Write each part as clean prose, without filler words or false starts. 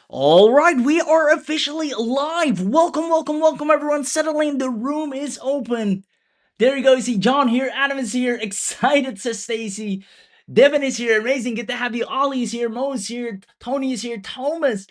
All right, we are officially live. Welcome, everyone. Settle in. The room is open. There you go. You see John here, Adam is here, excited, says Stacy. Devin is here, amazing. Good to have you. Ollie is here, Mo is here, Tony is here, Thomas.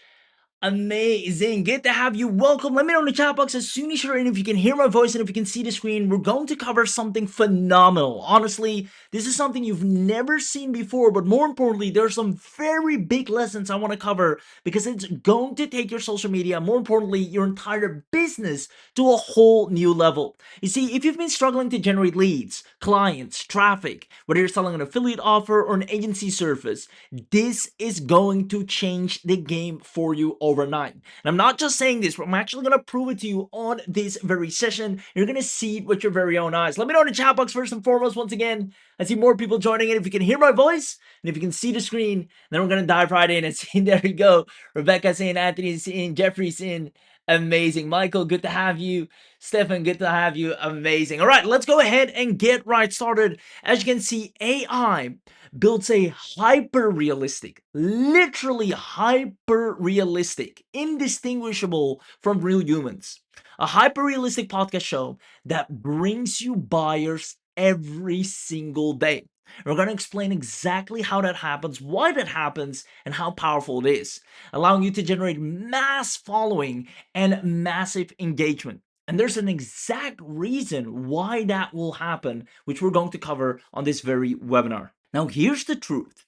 Amazing. Good to have you. Welcome. Let me know in the chat box as soon as you're in if you can hear my voice and if you can see the screen. We're going to cover something phenomenal. Honestly, this is something you've never seen before, but more importantly, there's some very big lessons I want to cover because it's going to take your social media, more importantly, your entire business to a whole new level. You see, if you've been struggling to generate leads, clients, traffic, whether you're selling an affiliate offer or an agency service, this is going to change the game for you overnight. And I'm not just saying this, but I'm actually going to prove it to you on this very session. You're going to see it with your very own eyes. Let me know in the chat box first and foremost. Once again, I see more people joining in. If you can hear my voice and if you can see the screen, then we're going to dive right in and see. There you go. Rebecca's in, Anthony's in, Jeffrey's in. Amazing. Michael, good to have you. Stefan, good to have you. Amazing. All right, let's go ahead and get right started. As you can see, AI builds a hyper realistic, literally hyper realistic, indistinguishable from real humans. A hyper realistic podcast show that brings you buyers every single day. We're going to explain exactly how that happens, why that happens, and how powerful it is, allowing you to generate mass following and massive engagement. And there's an exact reason why that will happen, which we're going to cover on this very webinar. Now, here's the truth.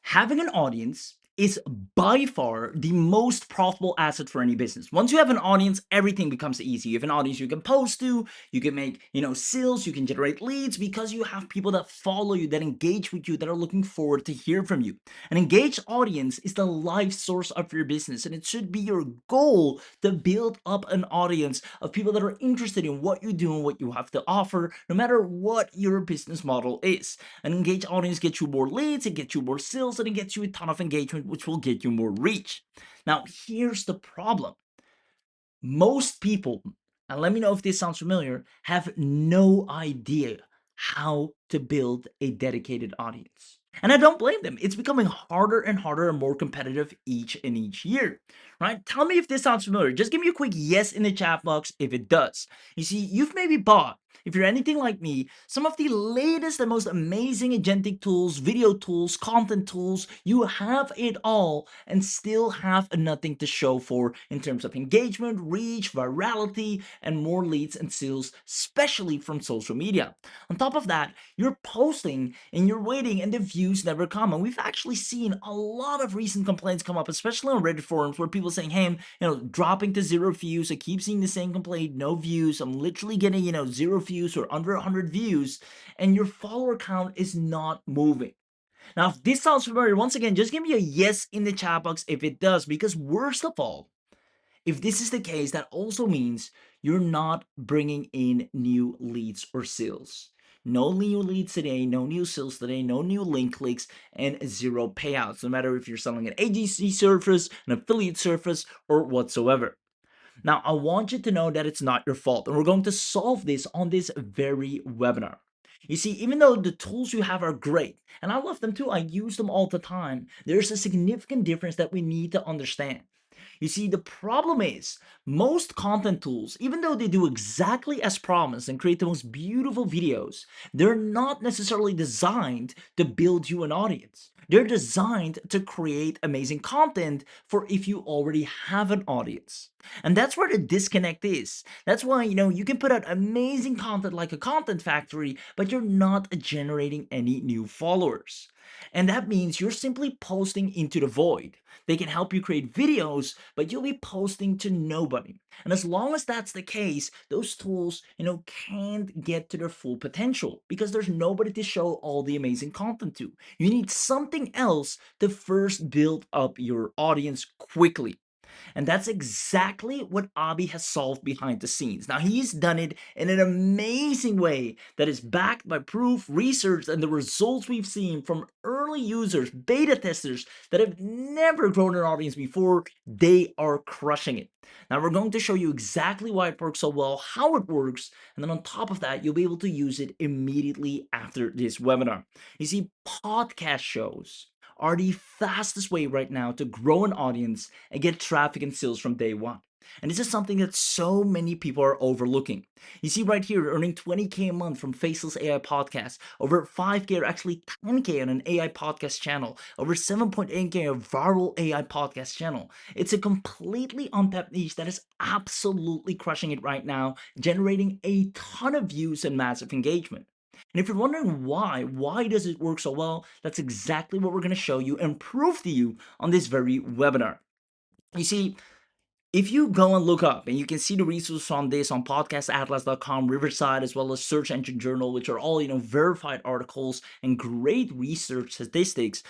Having an audience is by far the most profitable asset for any business. Once you have an audience, everything becomes easy. You have an audience you can post to, you can make, sales, you can generate leads because you have people that follow you, that engage with you, that are looking forward to hear from you. An engaged audience is the life source of your business, and it should be your goal to build up an audience of people that are interested in what you do and what you have to offer, no matter what your business model is. An engaged audience gets you more leads, it gets you more sales, and it gets you a ton of engagement, which will get you more reach. Now, here's the problem. Most people, and let me know if this sounds familiar, have no idea how to build a dedicated audience. And I don't blame them. It's becoming harder and harder and more competitive each year, right? Tell me if this sounds familiar. Just give me a quick yes in the chat box if it does. You see, you've maybe bought, if you're anything like me, some of the latest and most amazing agentic tools, video tools, content tools. You have it all and still have nothing to show for in terms of engagement, reach, virality, and more leads and sales, especially from social media. On top of that, you're posting and you're waiting and the views never come. And we've actually seen a lot of recent complaints come up, especially on Reddit forums where people saying, hey, dropping to 0 views. I keep seeing the same complaint, no views. I'm literally getting, 0 views or under 100 views, and your follower count is not moving. Now, if this sounds familiar, once again, just give me a yes in the chat box if it does, because worst of all, if this is the case, that also means you're not bringing in new leads or sales. No new leads today, no new sales today, no new link clicks, and 0 payouts, no matter if you're selling an agency service, an affiliate service, or whatsoever. Now, I want you to know that it's not your fault, and we're going to solve this on this very webinar. You see, even though the tools you have are great, and I love them too, I use them all the time, there's a significant difference that we need to understand. You see, the problem is most content tools, even though they do exactly as promised and create the most beautiful videos, they're not necessarily designed to build you an audience. They're designed to create amazing content for if you already have an audience. And that's where the disconnect is. That's why, you can put out amazing content like a content factory, but you're not generating any new followers. And that means you're simply posting into the void. They can help you create videos, but you'll be posting to nobody. And as long as that's the case, those tools, can't get to their full potential because there's nobody to show all the amazing content to. You need something else to first build up your audience quickly. And that's exactly what Abi has solved behind the scenes. Now, he's done it in an amazing way that is backed by proof, research, and the results we've seen from early users, beta testers that have never grown an audience before. They are crushing it. Now, we're going to show you exactly why it works so well, how it works, and then on top of that, you'll be able to use it immediately after this webinar. You see, podcast shows are the fastest way right now to grow an audience and get traffic and sales from day one. And this is something that so many people are overlooking. You see right here, earning 20K a month from Faceless AI podcasts, over 5K or actually 10K on an AI podcast channel, over 7.8K a viral AI podcast channel. It's a completely untapped niche that is absolutely crushing it right now, generating a ton of views and massive engagement. And if you're wondering why does it work so well, that's exactly what we're going to show you and prove to you on this very webinar. You see, if you go and look up, and you can see the resources on this on podcastatlas.com, Riverside, as well as Search Engine Journal, which are all, verified articles and great research statistics.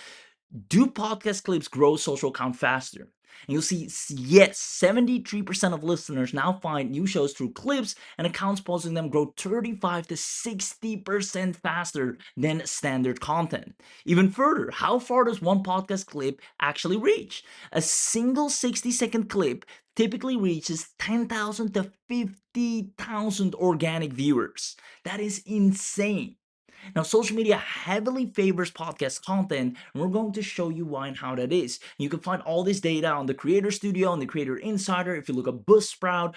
Do podcast clips grow social account faster? And you'll see, yes, 73% of listeners now find new shows through clips, and accounts posting them grow 35 to 60% faster than standard content. Even further, how far does one podcast clip actually reach? A single 60-second clip typically reaches 10,000 to 50,000 organic viewers. That is insane. Now, social media heavily favors podcast content, and we're going to show you why and how that is. You can find all this data on the Creator Studio, on the Creator Insider. If you look at Buzzsprout,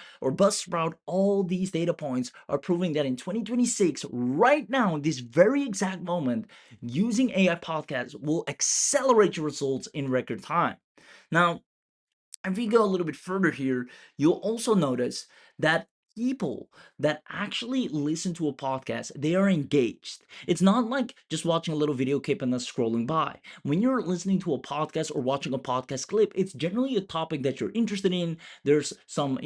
all these data points are proving that in 2026, right now, in this very exact moment, using AI podcasts will accelerate your results in record time. Now, if we go a little bit further here, you'll also notice that people that actually listen to a podcast, they are engaged. It's not like just watching a little video clip and then scrolling by. When you're listening to a podcast or watching a podcast clip, it's generally a topic that you're interested in. There's some,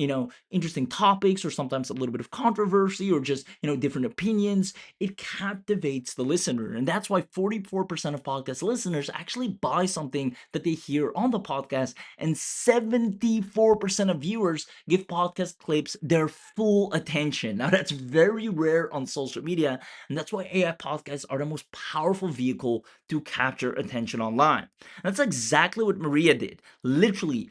interesting topics, or sometimes a little bit of controversy, or just, different opinions. It captivates the listener. And that's why 44% of podcast listeners actually buy something that they hear on the podcast, and 74% of viewers give podcast clips their full attention. Now, that's very rare on social media, and that's why AI podcasts are the most powerful vehicle to capture attention online. And that's exactly what Maria did. Literally,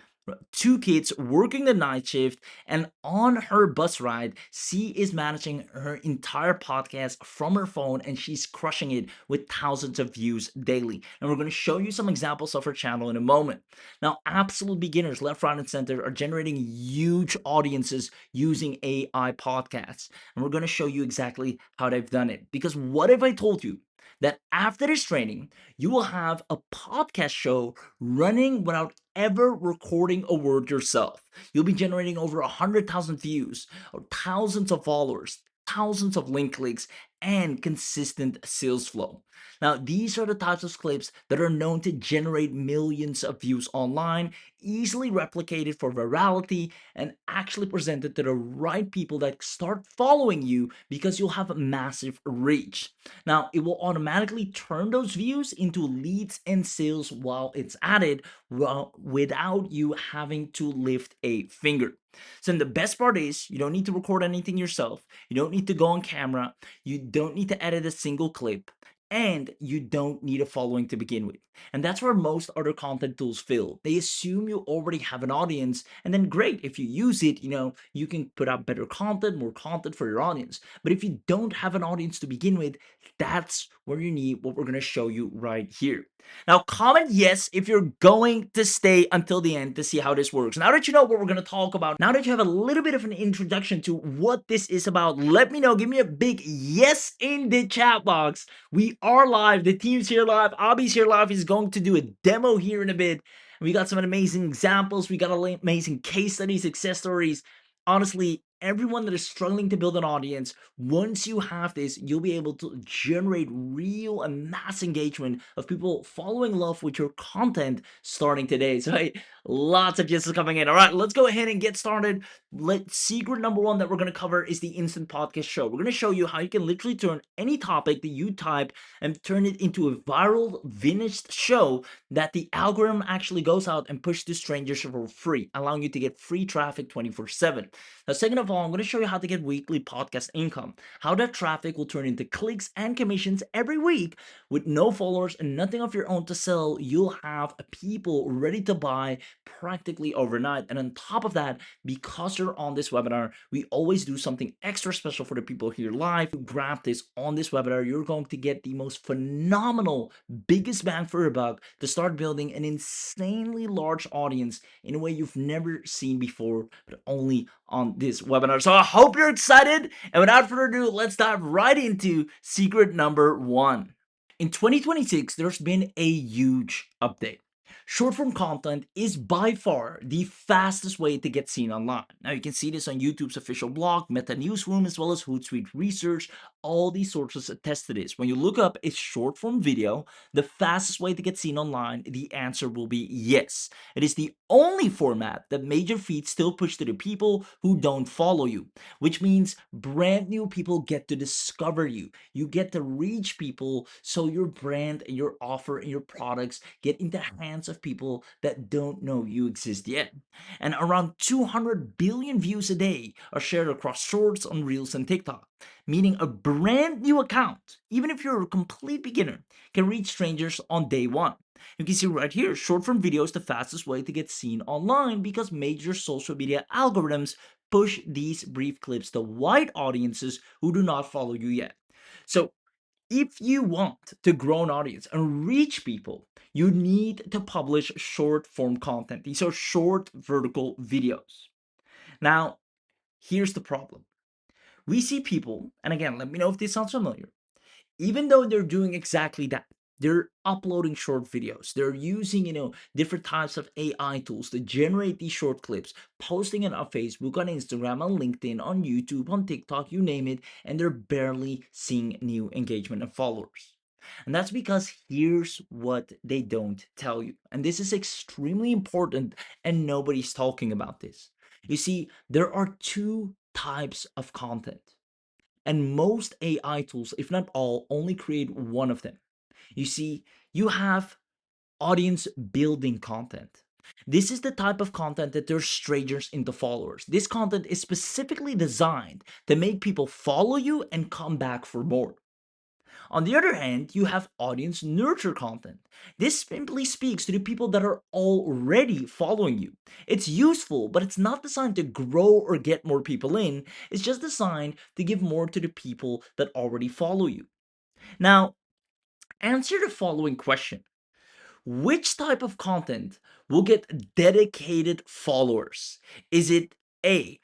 two kids working the night shift, and on her bus ride, she is managing her entire podcast from her phone, and she's crushing it with thousands of views daily. And we're going to show you some examples of her channel in a moment. Now, absolute beginners left, right, and center are generating huge audiences using AI podcasts, and we're going to show you exactly how they've done it. Because what if I told you that after this training, you will have a podcast show running without ever recording a word yourself? You'll be generating over 100,000 views, or thousands of followers, thousands of link clicks, and consistent sales flow. Now, these are the types of clips that are known to generate millions of views online, easily replicated for virality, and actually presented to the right people that start following you because you'll have a massive reach. Now, it will automatically turn those views into leads and sales while it's added, without you having to lift a finger. So the best part is, you don't need to record anything yourself. You don't need to go on camera. You don't need to edit a single clip. And you don't need a following to begin with. And that's where most other content tools fail. They assume you already have an audience, and then great, if you use it, you can put out better content, more content for your audience. But if you don't have an audience to begin with, that's where you need what we're going to show you right here. Now, comment yes if you're going to stay until the end to see how this works. Now that you know what we're going to talk about, now that you have a little bit of an introduction to what this is about, let me know. Give me a big yes in the chat box. We are live. The team's here live. Abby's here live. He's going to do a demo here in a bit. We got some amazing examples. We got amazing case studies, success stories. Honestly, everyone that is struggling to build an audience, once you have this, you'll be able to generate real and mass engagement of people following love with your content starting today. So, hey, lots of yeses coming in. All right, let's go ahead and get started. Secret number one that we're going to cover is the instant podcast show. We're going to show you how you can literally turn any topic that you type and turn it into a viral, finished show that the algorithm actually goes out and pushes to strangers for free, allowing you to get free traffic 24/7. Now, second of all, I'm going to show you how to get weekly podcast income, how that traffic will turn into clicks and commissions every week with no followers and nothing of your own to sell. You'll have people ready to buy practically overnight. And on top of that, because you're on this webinar, we always do something extra special for the people here live. You grab this on this webinar, you're going to get the most phenomenal, biggest bang for your buck to start building an insanely large audience in a way you've never seen before, but only on this webinar. So I hope you're excited. And without further ado, let's dive right into secret number 1. In 2026, there's been a huge update. Short form content is by far the fastest way to get seen online. Now, you can see this on YouTube's official blog, Meta Newsroom, as well as Hootsuite Research. All these sources attest to this. When you look up a short form video, the fastest way to get seen online, the answer will be yes. It is the only format that major feeds still push to the people who don't follow you, which means brand new people get to discover you. You get to reach people so your brand and your offer and your products get into hands of people that don't know you exist yet. And around 200 billion views a day are shared across shorts on Reels and TikTok, meaning a brand new account, even if you're a complete beginner, can reach strangers on day one. You can see right here, short form video is the fastest way to get seen online because major social media algorithms push these brief clips to wide audiences who do not follow you yet. So if you want to grow an audience and reach people, you need to publish short form content. These are short vertical videos. Now, here's the problem. We see people, and again, let me know if this sounds familiar, even though they're doing exactly that, they're uploading short videos, they're using different types of AI tools to generate these short clips, posting it on Facebook, on Instagram, on LinkedIn, on YouTube, on TikTok, you name it, and they're barely seeing new engagement and followers. And that's because here's what they don't tell you, and this is extremely important, and nobody's talking about this. You see, there are two types of content, and most AI tools, if not all, only create one of them. You see, you have audience building content. This is the type of content that turns strangers into followers. This content is specifically designed to make people follow you and come back for more. On the other hand, you have audience nurture content. This simply speaks to the people that are already following you. It's useful, but it's not designed to grow or get more people in. It's just designed to give more to the people that already follow you. Now, answer the following question. Which type of content will get dedicated followers? Is it a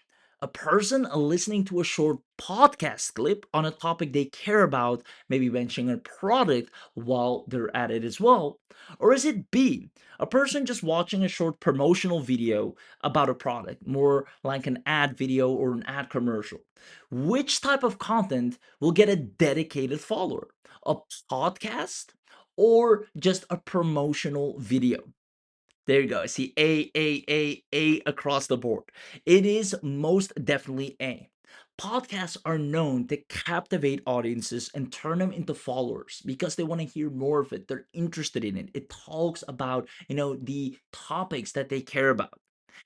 person listening to a short podcast clip on a topic they care about, maybe mentioning a product while they're at it as well? Or is it B, a person just watching a short promotional video about a product, more like an ad video or an ad commercial? Which type of content will get a dedicated follower? A podcast or just a promotional video? There you go. See, A across the board. It is most definitely A. Podcasts are known to captivate audiences and turn them into followers because they want to hear more of it. They're interested in it. It talks about, the topics that they care about.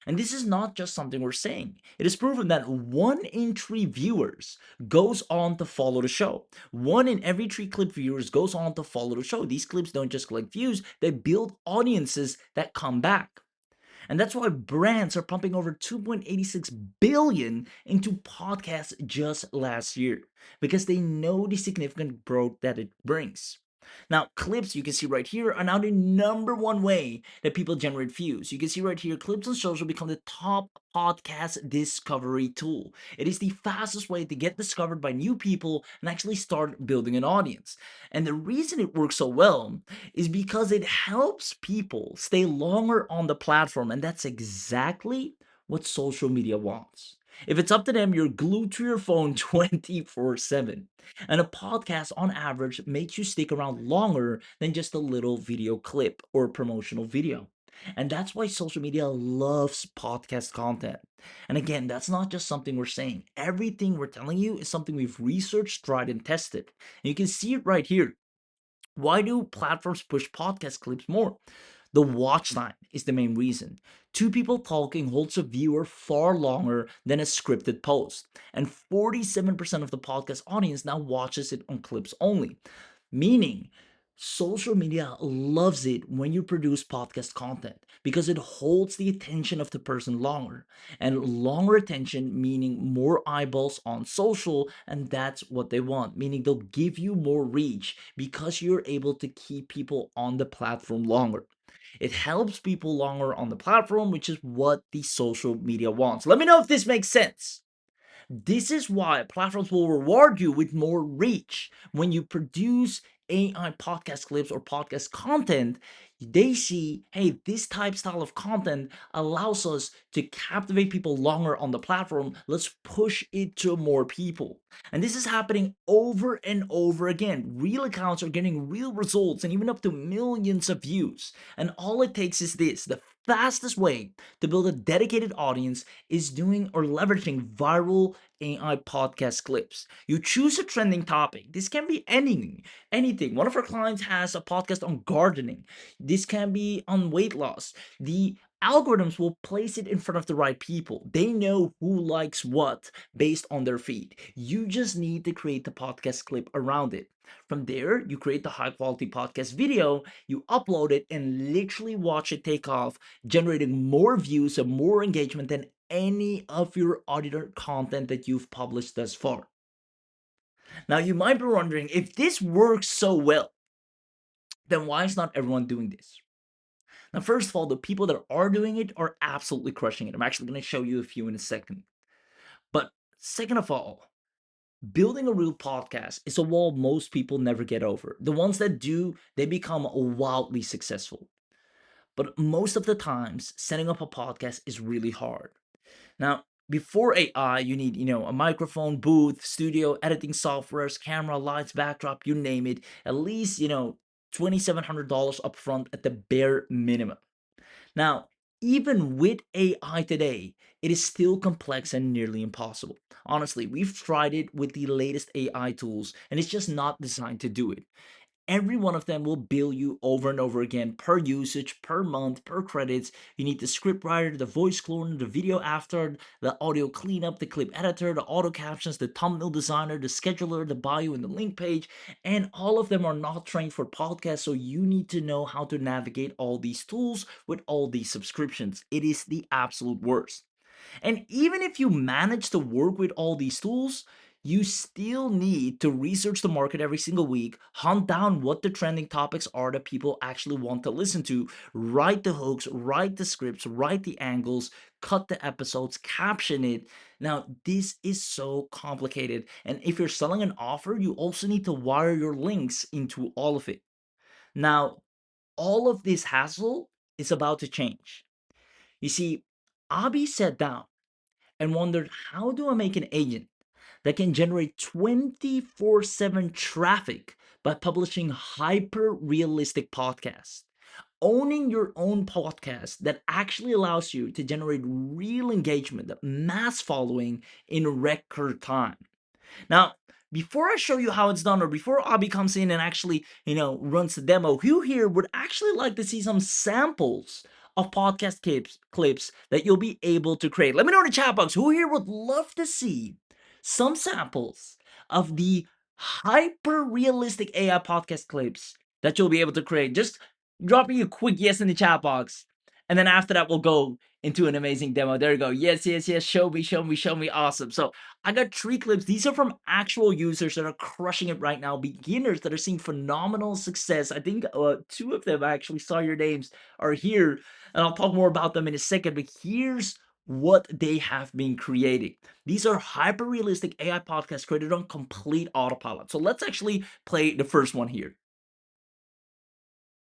And this is not just something we're saying. It is proven that 1 in 3 viewers goes on to follow the show. 1 in every 3 clip viewers goes on to follow the show. These clips don't just collect views, they build audiences that come back. And that's why brands are pumping over 2.86 billion into podcasts just last year because they know the significant growth that it brings. Now, clips you can see right here are now the number one way that people generate views. You can see right here, clips on social become the top podcast discovery tool. It is the fastest way to get discovered by new people and actually start building an audience. And the reason it works so well is because it helps people stay longer on the platform, and that's exactly what social media wants. If it's up to them, you're glued to your phone 24/7. And a podcast, on average, makes you stick around longer than just a little video clip or promotional video. And that's why social media loves podcast content. And again, that's not just something we're saying. Everything we're telling you is something we've researched, tried, and tested. And you can see it right here. Why do platforms push podcast clips more? The watch time is the main reason. Two people talking holds a viewer far longer than a scripted post, and 47% of the podcast audience now watches it on clips only. Meaning, social media loves it when you produce podcast content because it holds the attention of the person longer. And longer attention meaning more eyeballs on social, and that's what they want. Meaning they'll give you more reach because you're able to keep people on the platform longer. It helps people longer on the platform, which is what the social media wants. Let me know if this makes sense. This is why platforms will reward you with more reach. When you produce AI podcast clips or podcast content, they see, hey, this type style of content allows us to captivate people longer on the platform. Let's push it to more people. And this is happening over and over again. Real accounts are getting real results and even up to millions of views. And all it takes is this: the fastest way to build a dedicated audience is doing or leveraging viral AI podcast clips. You choose a trending topic. This can be anything. One of our clients has a podcast on gardening. This can be on weight loss. The algorithms will place it in front of the right people. They know who likes what based on their feed. You just need to create the podcast clip around it. From there, you create the high quality podcast video, you upload it, and literally watch it take off, generating more views and more engagement than any of your other content that you've published thus far. Now, you might be wondering, if this works so well, then why is not everyone doing this? Now, first of all, the people that are doing it are absolutely crushing it. I'm actually going to show you a few in a second. But second of all, building a real podcast is a wall most people never get over. The ones that do, they become wildly successful. But most of the times, setting up a podcast is really hard. Now, before AI, you need, a microphone, booth, studio, editing softwares, camera, lights, backdrop, you name it. At least, $2,700 upfront at the bare minimum. Now, even with AI today, it is still complex and nearly impossible. Honestly, we've tried it with the latest AI tools, and it's just not designed to do it. Every one of them will bill you over and over again per usage, per month, per credits. You need the script writer, the voice cloner, the video after, the audio cleanup, the clip editor, the auto captions, the thumbnail designer, the scheduler, the bio, and the link page. And all of them are not trained for podcasts, so you need to know how to navigate all these tools with all these subscriptions. It is the absolute worst. And even if you manage to work with all these tools, you still need to research the market every single week, hunt down what the trending topics are that people actually want to listen to, write the hooks, write the scripts, write the angles, cut the episodes, caption it. Now, this is so complicated. And if you're selling an offer, you also need to wire your links into all of it. Now, all of this hassle is about to change. You see, Abby sat down and wondered, how do I make an agent that can generate 24/7 traffic by publishing hyper realistic podcasts? Owning your own podcast that actually allows you to generate real engagement, mass following in record time. Now, before I show you how it's done, or before Abby comes in and actually, runs the demo, who here would actually like to see some samples of podcast clips that you'll be able to create? Let me know in the chat box. Who here would love to see some samples of the hyper realistic AI podcast clips that you'll be able to create? Just drop me a quick yes in the chat box. And then after that, we'll go into an amazing demo. There you go. Yes, yes, yes. Show me, show me, show me. Awesome. So I got 3 clips. These are from actual users that are crushing it right now. Beginners that are seeing phenomenal success. I think 2 of them, I actually saw your names, are here. And I'll talk more about them in a second. But here's what they have been creating. These are hyper realistic AI podcasts created on complete autopilot. So let's actually play the first one here.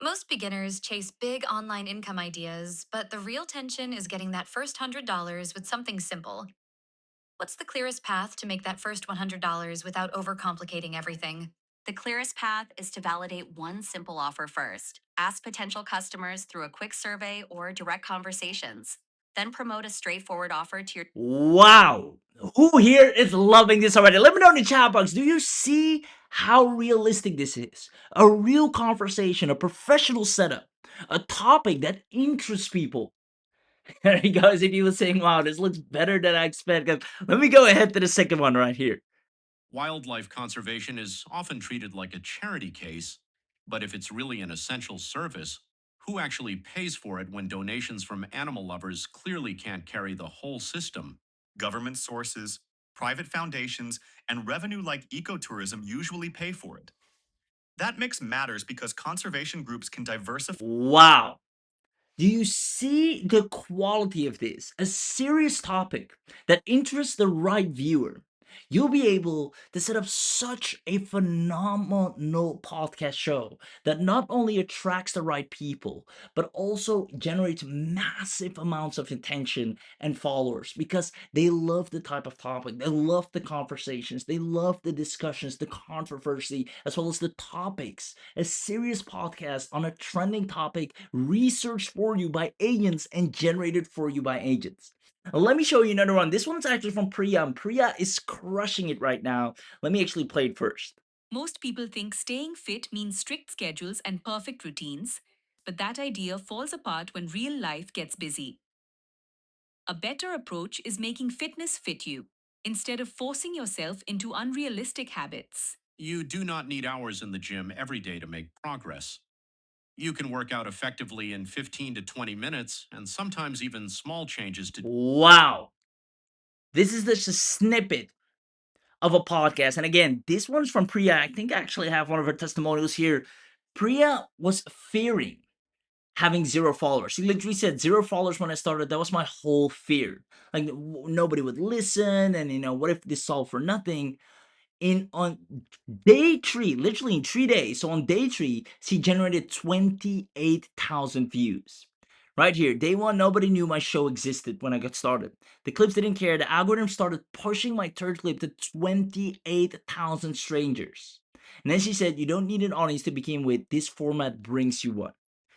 Most beginners chase big online income ideas, but the real tension is getting that first $100 with something simple. What's the clearest path to make that first $100 without overcomplicating everything? The clearest path is to validate one simple offer first. Ask potential customers through a quick survey or direct conversations. Then promote a straightforward offer to your. Wow. Who here is loving this already? Let me know in the chat box. Do you see how realistic this is? A real conversation, a professional setup. a topic that interests people. There he goes. If you were saying, wow, this looks better than I expected. Let me go ahead to the second one right here. Wildlife conservation is often treated like a charity case, but if it's really an essential service, who actually pays for it when donations from animal lovers clearly can't carry the whole system? Government sources, private foundations, and revenue like ecotourism usually pay for it. That mix matters because conservation groups can diversify. Wow. Do you see the quality of this? A serious topic that interests the right viewer. You'll be able to set up such a phenomenal podcast show that not only attracts the right people, but also generates massive amounts of attention and followers because they love the type of topic, they love the conversations, they love the discussions, the controversy, as well as the topics. A serious podcast on a trending topic researched for you by agents and generated for you by agents. Let me show you another one. This one's actually from Priya, and Priya is crushing it right now. Let me actually play it first. Most people think staying fit means strict schedules and perfect routines, but that idea falls apart when real life gets busy. A better approach is making fitness fit you, instead of forcing yourself into unrealistic habits. You do not need hours in the gym every day to make progress. You can work out effectively in 15 to 20 minutes, and sometimes even small changes to. Wow. This is just a snippet of a podcast. And again, this one's from Priya. I think I actually have one of her testimonials here. Priya was fearing having zero followers. She literally said 0 followers when I started. That was my whole fear. Like nobody would listen, and what if this solved for nothing? In on day three, literally in 3 days. So on day three, she generated 28,000 views. Right here, day one, nobody knew my show existed when I got started. The clips didn't care. The algorithm started pushing my third clip to 28,000 strangers. And then she said, you don't need an audience to begin with. This format brings you one.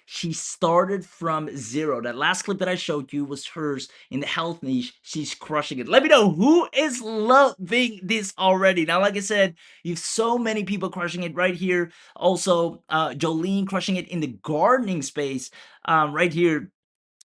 She started from zero. That last clip that I showed you was hers in the health niche. She's crushing it. Let me know who is loving this already. Now, like I said, you've so many people crushing it right here. Also, Jolene crushing it in the gardening space. Right here,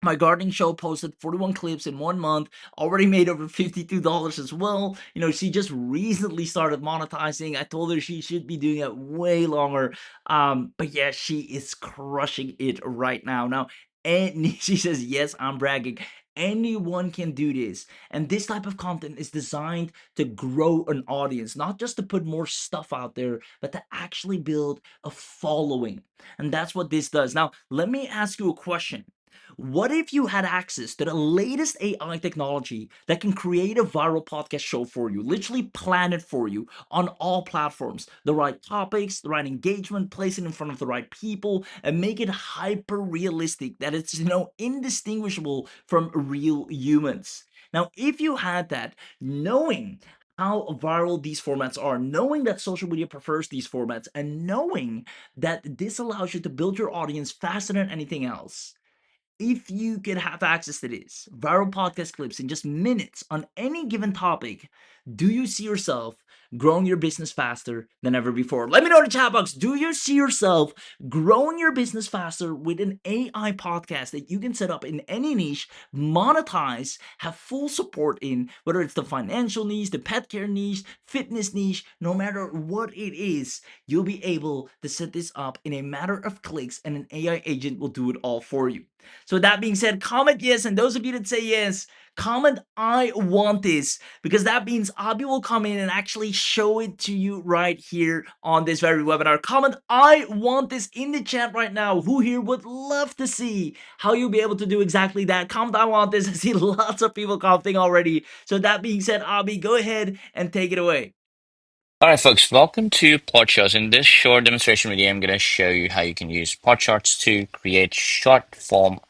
my gardening show posted 41 clips in 1 month, already made over $52 as well. She just recently started monetizing. I told her she should be doing it way longer. But yeah, she is crushing it right now. Now, and she says, yes, I'm bragging. Anyone can do this. And this type of content is designed to grow an audience, not just to put more stuff out there, but to actually build a following. And that's what this does. Now, let me ask you a question. What if you had access to the latest AI technology that can create a viral podcast show for you, literally plan it for you on all platforms, the right topics, the right engagement, place it in front of the right people, and make it hyper realistic that it's, indistinguishable from real humans? Now, if you had that, knowing how viral these formats are, knowing that social media prefers these formats, and knowing that this allows you to build your audience faster than anything else, if you could have access to this viral podcast clips in just minutes on any given topic, do you see yourself growing your business faster than ever before? Let me know in the chat box. Do you see yourself growing your business faster with an AI podcast that you can set up in any niche, monetize, have full support in, whether it's the financial niche, the pet care niche, fitness niche, no matter what it is, you'll be able to set this up in a matter of clicks and an AI agent will do it all for you. So that being said, comment yes, and those of you that say yes, comment I want this, because that means Abby will come in and actually show it to you right here on this very webinar. Comment I want this in the chat right now. Who here would love to see how you'll be able to do exactly that? Comment I want this. I see lots of people commenting already. So that being said, Abby, go ahead and take it away. All right, folks, welcome to Plot Charts. In this short demonstration video, I'm going to show you how you can use plot charts to create short form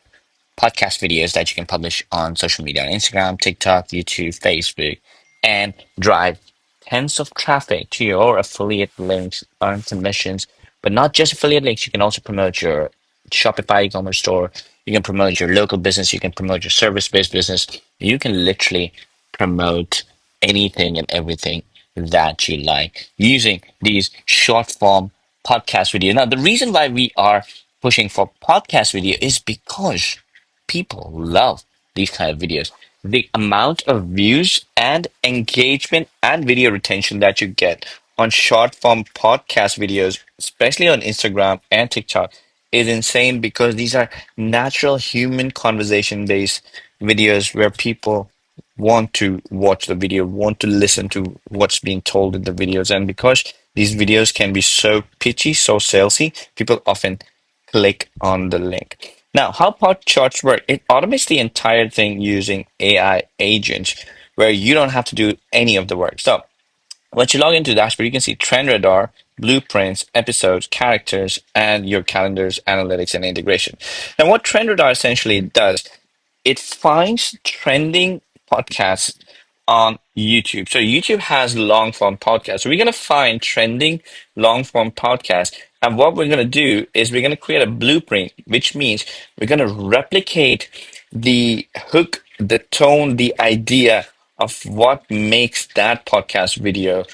podcast videos that you can publish on social media, on Instagram, TikTok, YouTube, Facebook, and drive tens of traffic to your affiliate links, earn commissions, but not just affiliate links. You can also promote your Shopify e-commerce store. You can promote your local business. You can promote your service-based business. You can literally promote anything and everything that you like using these short form podcast videos. Now, the reason why we are pushing for podcast video is because people love these kind of videos. The amount of views and engagement and video retention that you get on short form podcast videos, especially on Instagram and TikTok, is insane because these are natural human conversation based videos where people want to watch the video, want to listen to what's being told in the videos. And because these videos can be so pitchy, so salesy, people often click on the link. Now, how Pod Charts work? It automates the entire thing using AI agents where you don't have to do any of the work. So once you log into the dashboard, you can see trend radar, blueprints, episodes, characters, and your calendars, analytics, and integration. Now, what trend radar essentially does, it finds trending podcasts on YouTube. So YouTube has long form podcasts. So we're going to find trending long form podcasts. And what we're going to do is we're going to create a blueprint, which means we're going to replicate the hook, the tone, the idea of what makes that podcast video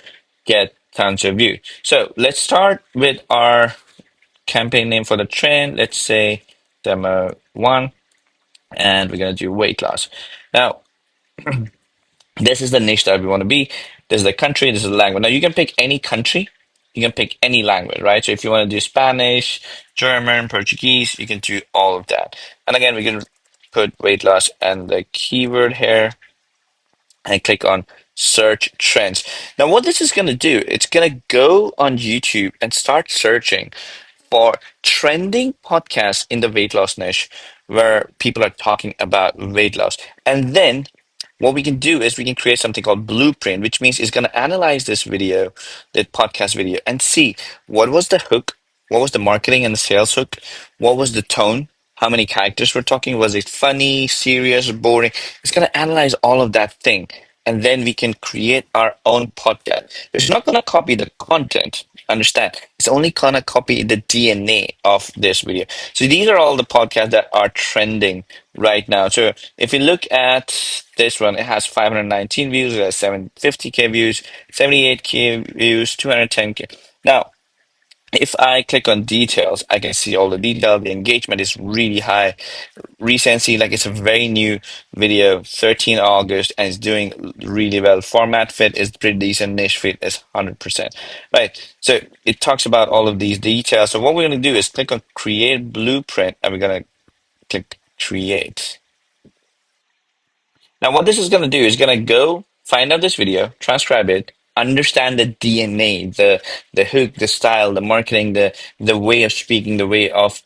get tons of views. So let's start with our campaign name for the trend. Let's say demo one, and we're going to do weight loss. Now, this is the niche that we want to be. This is the country, this is the language. Now, you can pick any country, you can pick any language, right? So if you want to do Spanish, German, Portuguese, you can do all of that. And again, we can put weight loss and the keyword here and click on search trends. Now, what this is going to do, it's going to go on YouTube and start searching for trending podcasts in the weight loss niche where people are talking about weight loss. And then what we can do is we can create something called blueprint, which means it's going to analyze this video, the podcast video, and see what was the hook, what was the marketing and the sales hook, what was the tone, how many characters we're talking, was it funny, serious, boring? It's going to analyze all of that thing, and then we can create our own podcast. It's not going to copy the content. Understand? It's only going to copy the DNA of this video. So these are all the podcasts that are trending right now. So if you look at this one, it has 519 views, it has 750K views, 78K views, 210K. Now, if I click on details, I can see all the detail. The engagement is really high. Recency, like it's a very new video, 13 August, and it's doing really well. Format fit is pretty decent. Niche fit is 100%. Right. So it talks about all of these details. So what we're going to do is click on create blueprint, and we're going to click create. Now, what this is going to do is going to go find out this video, transcribe it, understand the DNA, the hook, the style, the marketing, the way of speaking, the way of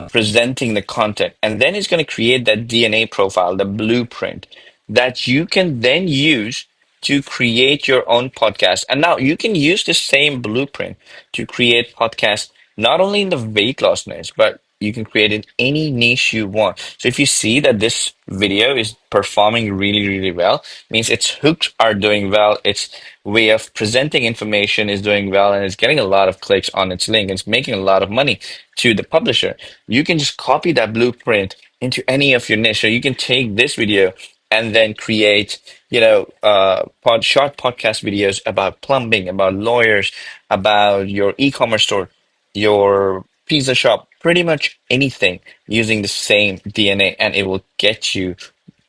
presenting the content, and then it's going to create that DNA profile, the blueprint that you can then use to create your own podcast. And now you can use the same blueprint to create podcasts not only in the weight loss niche, but you can create in any niche you want. So if you see that this video is performing really, really well, means its hooks are doing well, its way of presenting information is doing well, and it's getting a lot of clicks on its link. It's making a lot of money to the publisher. You can just copy that blueprint into any of your niche. So you can take this video and then create, short podcast videos about plumbing, about lawyers, about your e-commerce store, your pizza shop, pretty much anything using the same DNA, and it will get you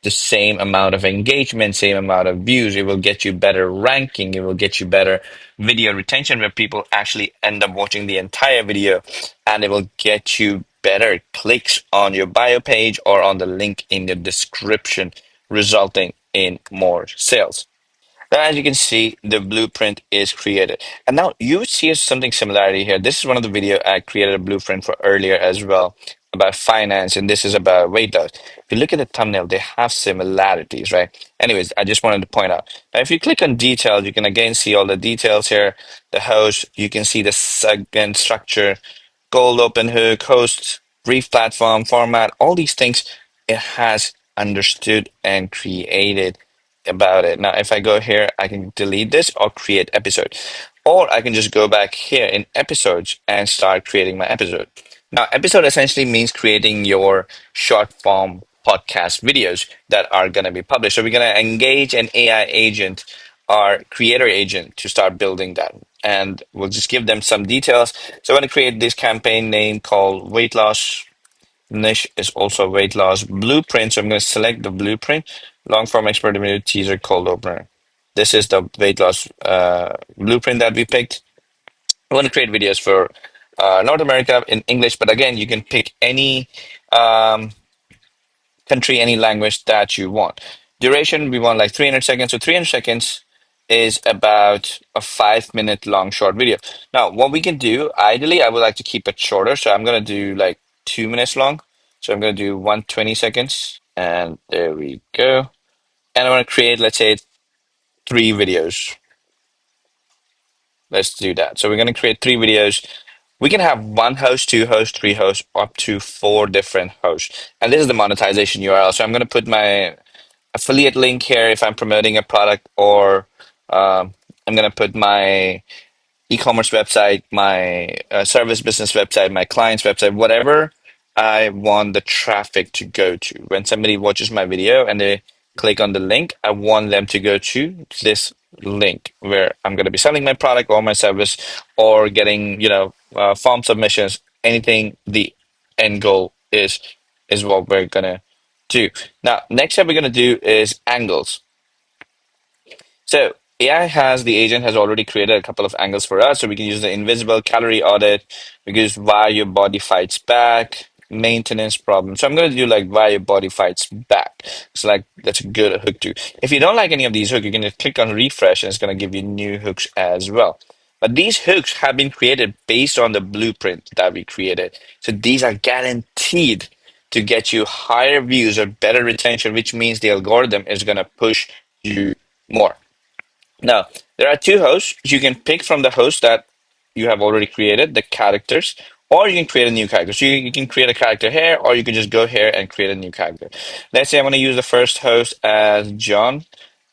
the same amount of engagement, same amount of views. It will get you better ranking. It will get you better video retention where people actually end up watching the entire video, and it will get you better clicks on your bio page or on the link in the description, resulting in more sales. Now, as you can see, the blueprint is created. And now you see something similarity here. This is one of the video I created a blueprint for earlier as well about finance, and this is about weight loss. If you look at the thumbnail, they have similarities, right? Anyways, I just wanted to point out. Now, if you click on details, you can again see all the details here. The host, you can see the segment structure, gold open hook, host, brief platform, format, all these things it has understood and created about it. Now, if I go here, I can delete this or create episode, or I can just go back here in episodes and start creating my episode. Now, episode essentially means creating your short form podcast videos that are going to be published. So we're going to engage an AI agent or creator agent to start building that. and we'll just give them some details. So I'm going to create this campaign name called weight loss. Niche is also weight loss blueprint. So I'm going to select the blueprint, long form experimental teaser cold opener. This is the weight loss blueprint that we picked. I want to create videos for North America in English, but again, you can pick any um, country, any language that you want. Duration, we want like 300 seconds. So 300 seconds is about a 5 minute long short video. Now, what we can do, ideally, I would like to keep it shorter. So I'm going to do like 2 minutes long. So I'm going to do 120 seconds. And there we go. And I want to create, let's say, 3 videos. Let's do that. So we're going to create 3 videos. We can have one host, two hosts, three hosts, up to 4 different hosts. And this is the monetization URL. So I'm going to put my affiliate link here if I'm promoting a product, or I'm going to put my e-commerce website, my service business website, my client's website, whatever I want the traffic to go to. When somebody watches my video and they click on the link, I want them to go to this link where I'm going to be selling my product or my service, or getting, form submissions, anything. The end goal is what we're going to do. Now, next step we're going to do is angles. So the agent has already created a couple of angles for us. So we can use the invisible calorie audit. We can use why your body fights back, maintenance problem. So I'm going to do like why your body fights back. So like that's a good hook too. If you don't like any of these hooks, you can just click on refresh and it's going to give you new hooks as well. But these hooks have been created based on the blueprint that we created. So these are guaranteed to get you higher views or better retention, which means the algorithm is going to push you more. Now, there are 2 hosts. You can pick from the host that you have already created, the characters, or you can create a new character. So you can create a character here, or you can just go here and create a new character. Let's say I want to use the first host as John,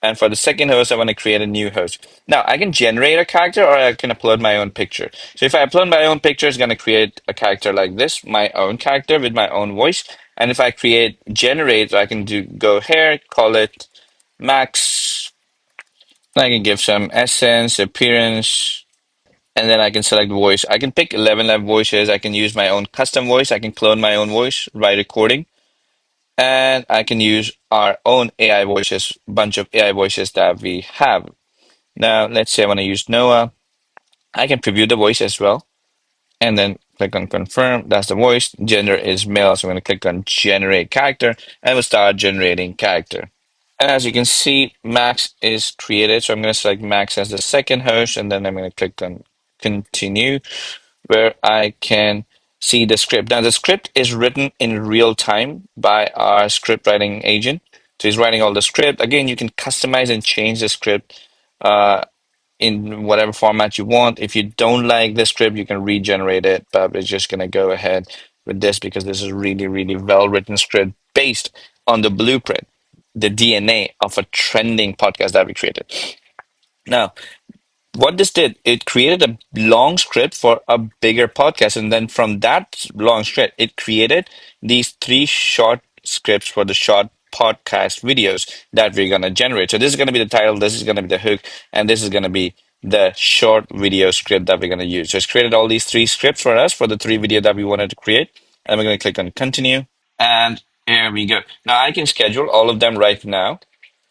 and for the second host, I want to create a new host. Now, I can generate a character, or I can upload my own picture. So if I upload my own picture, it's going to create a character like this, my own character with my own voice. And if I create generate, I can go here, call it Max. I can give some essence, appearance, and then I can select voice. I can pick 11 live voices. I can use my own custom voice. I can clone my own voice by recording. And I can use our own AI voices, bunch of AI voices that we have. Now, let's say I want to use Noah. I can preview the voice as well. And then click on confirm. That's the voice. Gender is male. So I'm going to click on generate character and we'll start generating character. And as you can see, Max is created. So I'm going to select Max as the second host, and then I'm going to click on continue, where I can see the script. Now, the script is written in real time by our script writing agent. So he's writing all the script. Again, you can customize and change the script in whatever format you want. If you don't like the script, you can regenerate it, but we're just going to go ahead with this because this is really, really well written script based on the blueprint, the DNA of a trending podcast that we created. Now, what this did, it created a long script for a bigger podcast. And then from that long script, it created these 3 short scripts for the short podcast videos that we're going to generate. So this is going to be the title, this is going to be the hook, and this is going to be the short video script that we're going to use. So it's created all these 3 scripts for us for the 3 video that we wanted to create. And we're going to click on continue. And here we go. Now I can schedule all of them right now.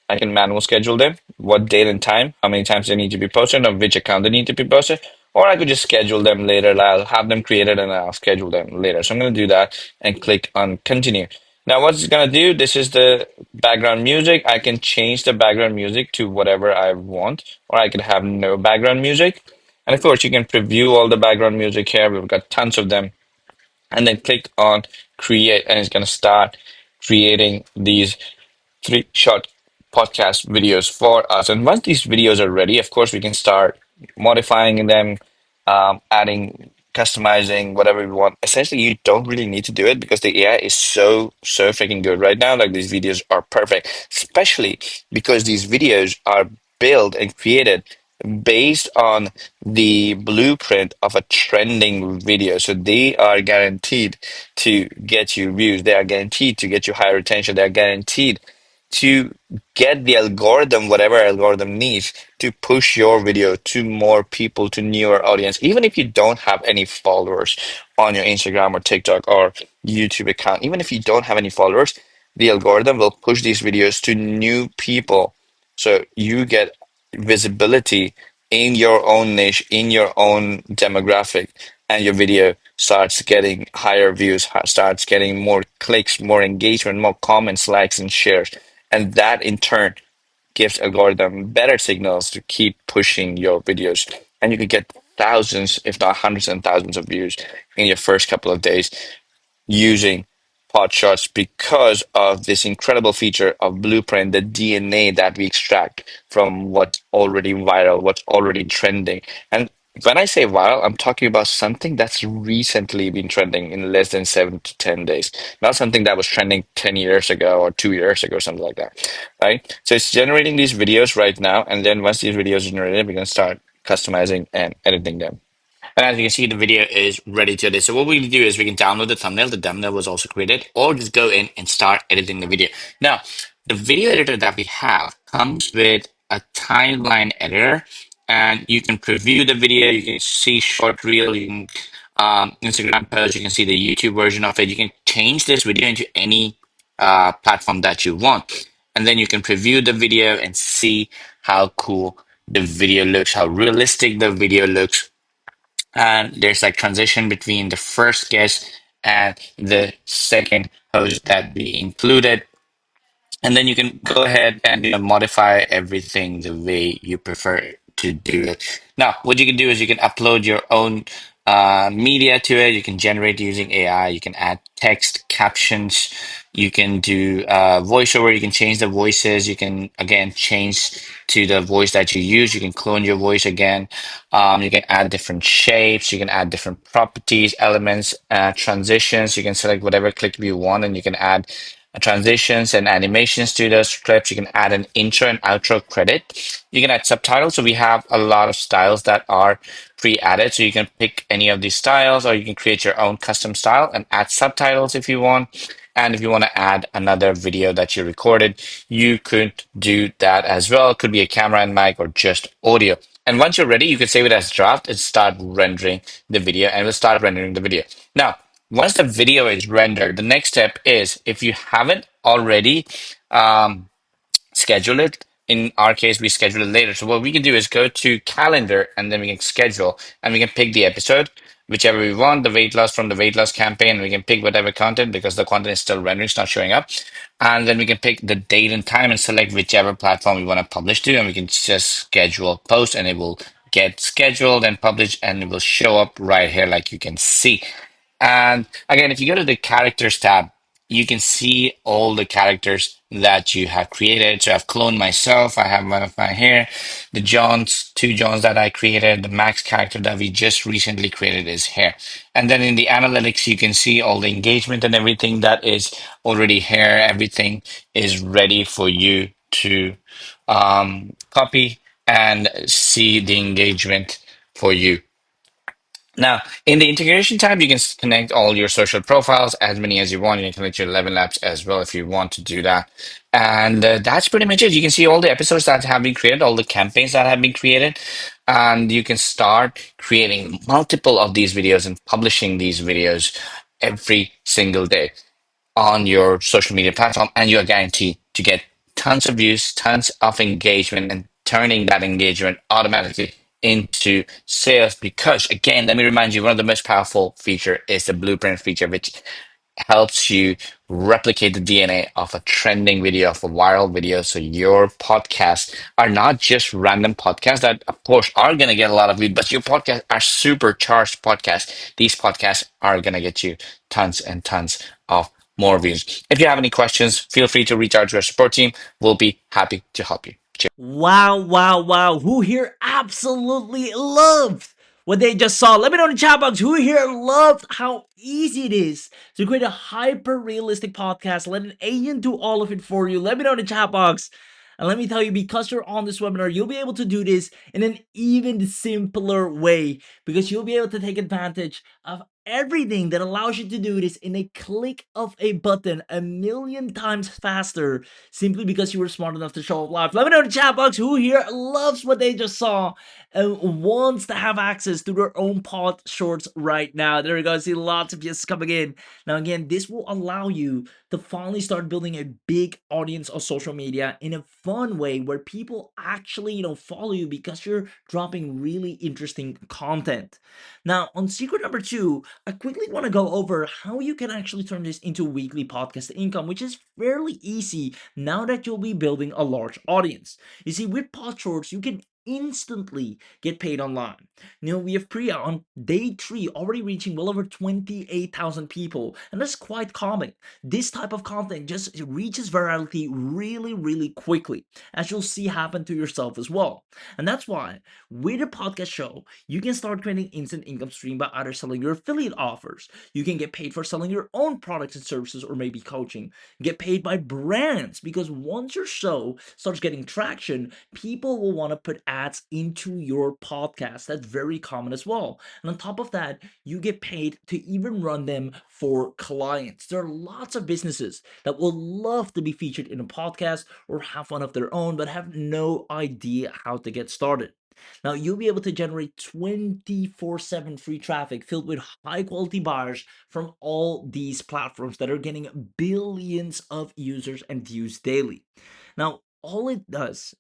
I can manual schedule them, what date and time, how many times they need to be posted, or which account they need to be posted. Or I could just schedule them later. I'll have them created and I'll schedule them later. So I'm going to do that and click on continue. Now, what's it going to do? This is the background music. I can change the background music to whatever I want, or I could have no background music. And of course, you can preview all the background music here. We've got tons of them. And then click on create, and it's going to start creating these 3 short podcast videos for us. And once these videos are ready, of course, we can start modifying them, adding, customizing, whatever we want. Essentially, you don't really need to do it because the AI is so freaking good right now. Like these videos are perfect, especially because these videos are built and created based on the blueprint of a trending video. So they are guaranteed to get you views. They are guaranteed to get you higher retention. They are guaranteed to get the algorithm, whatever algorithm needs, to push your video to more people, to newer audience. Even if you don't have any followers on your Instagram or TikTok or YouTube account, even if you don't have any followers, the algorithm will push these videos to new people. So you get visibility in your own niche, in your own demographic, and your video starts getting higher views, starts getting more clicks, more engagement, more comments, likes, and shares. And that in turn gives algorithm better signals to keep pushing your videos. And you could get thousands, if not hundreds and thousands of views in your first couple of days using pot shots because of this incredible feature of Blueprint, the DNA that we extract from what's already viral, what's already trending. And when I say viral, I'm talking about something that's recently been trending in less than 7 to 10 days, not something that was trending 10 years ago or 2 years ago, something like that, right? So it's generating these videos right now. And then once these videos are generated, we can start customizing and editing them. And as you can see, the video is ready to edit. So what we can do is we can download the thumbnail. The thumbnail was also created, or just go in and start editing the video. Now, the video editor that we have comes with a timeline editor, and you can preview the video. You can see short reel. You can Instagram post. You can see the YouTube version of it. You can change this video into any platform that you want, and then you can preview the video and see how cool the video looks, how realistic the video looks, and there's like transition between the first guest and the second host that we included, and then you can go ahead and modify everything the way you prefer to do it. Now, what you can do is you can upload your own media to it. You can generate using AI. You can add text, captions. You can do voiceover. You can change the voices. You can, again, change to the voice that you use. You can clone your voice again. You can add different shapes. You can add different properties, elements, transitions. You can select whatever clip you want, and you can add transitions and animations to the scripts. You can add an intro and outro credit. You can add subtitles. So we have a lot of styles that are pre-added. So you can pick any of these styles, or you can create your own custom style and add subtitles if you want. And if you want to add another video that you recorded, you could do that as well. It could be a camera and mic or just audio. And once you're ready, you can save it as draft and start rendering the video, and we'll start rendering the video. Now, once the video is rendered, the next step is, if you haven't already um, scheduled it, in our case, we schedule it later. So what we can do is go to calendar, and then we can schedule, and we can pick the episode, whichever we want, the weight loss from the weight loss campaign. We can pick whatever content because the content is still rendering, it's not showing up. And then we can pick the date and time and select whichever platform we want to publish to, and we can just schedule post, and it will get scheduled and published, and it will show up right here like you can see. And again, if you go to the characters tab, you can see all the characters that you have created. So I've cloned myself. I have one of my here. The Johns, two Johns that I created. The Max character that we just recently created is here. And then in the analytics, you can see all the engagement and everything that is already here. Everything is ready for you to copy and see the engagement for you. Now, in the integration tab, you can connect all your social profiles, as many as you want. You can connect your 11 labs as well if you want to do that. And that's pretty much it. You can see all the episodes that have been created, all the campaigns that have been created, and you can start creating multiple of these videos and publishing these videos every single day on your social media platform, and you're guaranteed to get tons of views, tons of engagement, and turning that engagement automatically into sales. Because again, let me remind you, one of the most powerful feature is the blueprint feature, which helps you replicate the DNA of a trending video, of a viral video. So your podcasts are not just random podcasts that, of course, are going to get a lot of views, but your podcasts are supercharged podcasts. These podcasts are going to get you tons and tons of more views. If you have any questions, feel free to reach out to our support team. We'll be happy to help you. Cheers. Wow, wow, wow. Who here absolutely loved what they just saw? Let me know in the chat box who here loved how easy it is to create a hyper realistic podcast. Let an agent do all of it for you. Let me know in the chat box. And let me tell you, because you're on this webinar, you'll be able to do this in an even simpler way, because you'll be able to take advantage of everything that allows you to do this in a click of a button a million times faster simply because you were smart enough to show up live. Let me know in the chat box who here loves what they just saw and wants to have access to their own pod shorts right now. There we go. I see lots of yes coming in. Now, again, this will allow you to finally start building a big audience on social media in a fun way where people actually, follow you because you're dropping really interesting content. Now, on secret number 2, I quickly want to go over how you can actually turn this into weekly podcast income, which is fairly easy now that you'll be building a large audience. You see, with pod shorts, you can instantly get paid online. We have Priya on day 3 already reaching well over 28,000 people, and that's quite common. This type of content just reaches virality really, really quickly, as you'll see happen to yourself as well. And that's why with a podcast show, you can start creating instant income stream by either selling your affiliate offers. You can get paid for selling your own products and services or maybe coaching. Get paid by brands because once your show starts getting traction, people will want to put ads into your podcast. That's very common as well. And on top of that, you get paid to even run them for clients. There are lots of businesses that will love to be featured in a podcast or have one of their own, but have no idea how to get started. Now, you'll be able to generate 24/7 free traffic filled with high quality buyers from all these platforms that are getting billions of users and views daily. Now, all it does,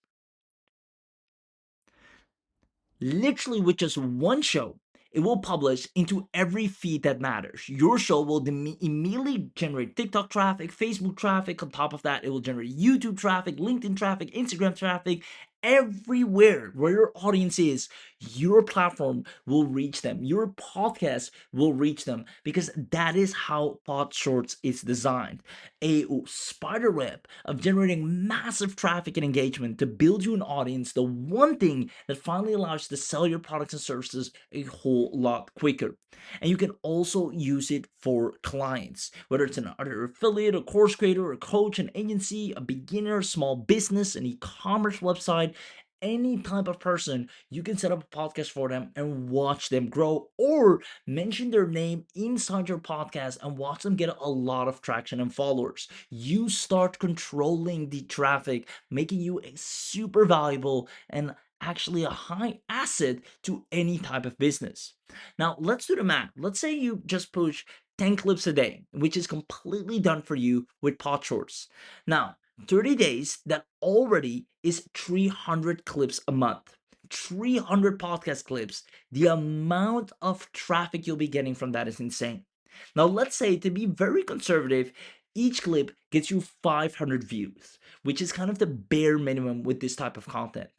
literally with just one show, it will publish into every feed that matters. Your show will immediately generate TikTok traffic, Facebook traffic. On top of that, it will generate YouTube traffic, LinkedIn traffic, Instagram traffic. Everywhere where your audience is, your platform will reach them. Your podcast will reach them because that is how Pod Shorts is designed. A spider web of generating massive traffic and engagement to build you an audience, the one thing that finally allows you to sell your products and services a whole lot quicker. And you can also use it for clients, whether it's another affiliate, a course creator, a coach, an agency, a beginner, a small business, an e-commerce website. Any type of person, you can set up a podcast for them and watch them grow, or mention their name inside your podcast and watch them get a lot of traction and followers. You start controlling the traffic, making you a super valuable and actually a high asset to any type of business. Now, let's do the math. Let's say you just push 10 clips a day, which is completely done for you with Pod Shorts. Now, 30 days, that already is 300 clips a month. 300 podcast clips. The amount of traffic you'll be getting from that is insane. Now, let's say, to be very conservative, each clip gets you 500 views, which is kind of the bare minimum with this type of content.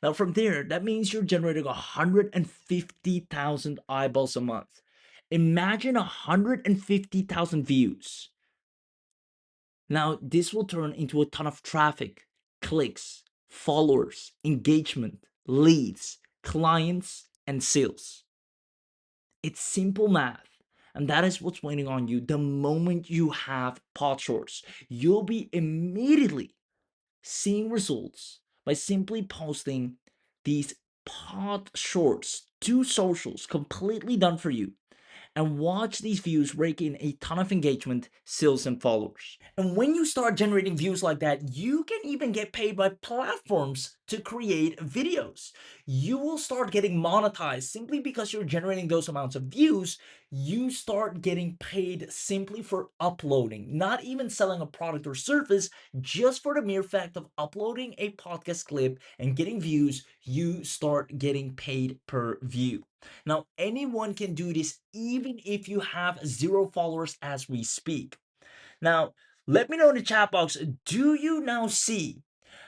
Now, from there, that means you're generating 150,000 eyeballs a month. Imagine 150,000 views. Now, this will turn into a ton of traffic, clicks, followers, engagement, leads, clients, and sales. It's simple math. And that is what's waiting on you the moment you have Pod Shorts. You'll be immediately seeing results by simply posting these Pod Shorts to socials completely done for you, and watch these views rake in a ton of engagement, sales, and followers. And when you start generating views like that, you can even get paid by platforms to create videos. You will start getting monetized simply because you're generating those amounts of views. You start getting paid simply for uploading, not even selling a product or service, just for the mere fact of uploading a podcast clip and getting views. You start getting paid per view. Now, anyone can do this even if you have 0 followers as we speak. Now, let me know in the chat box, do you now see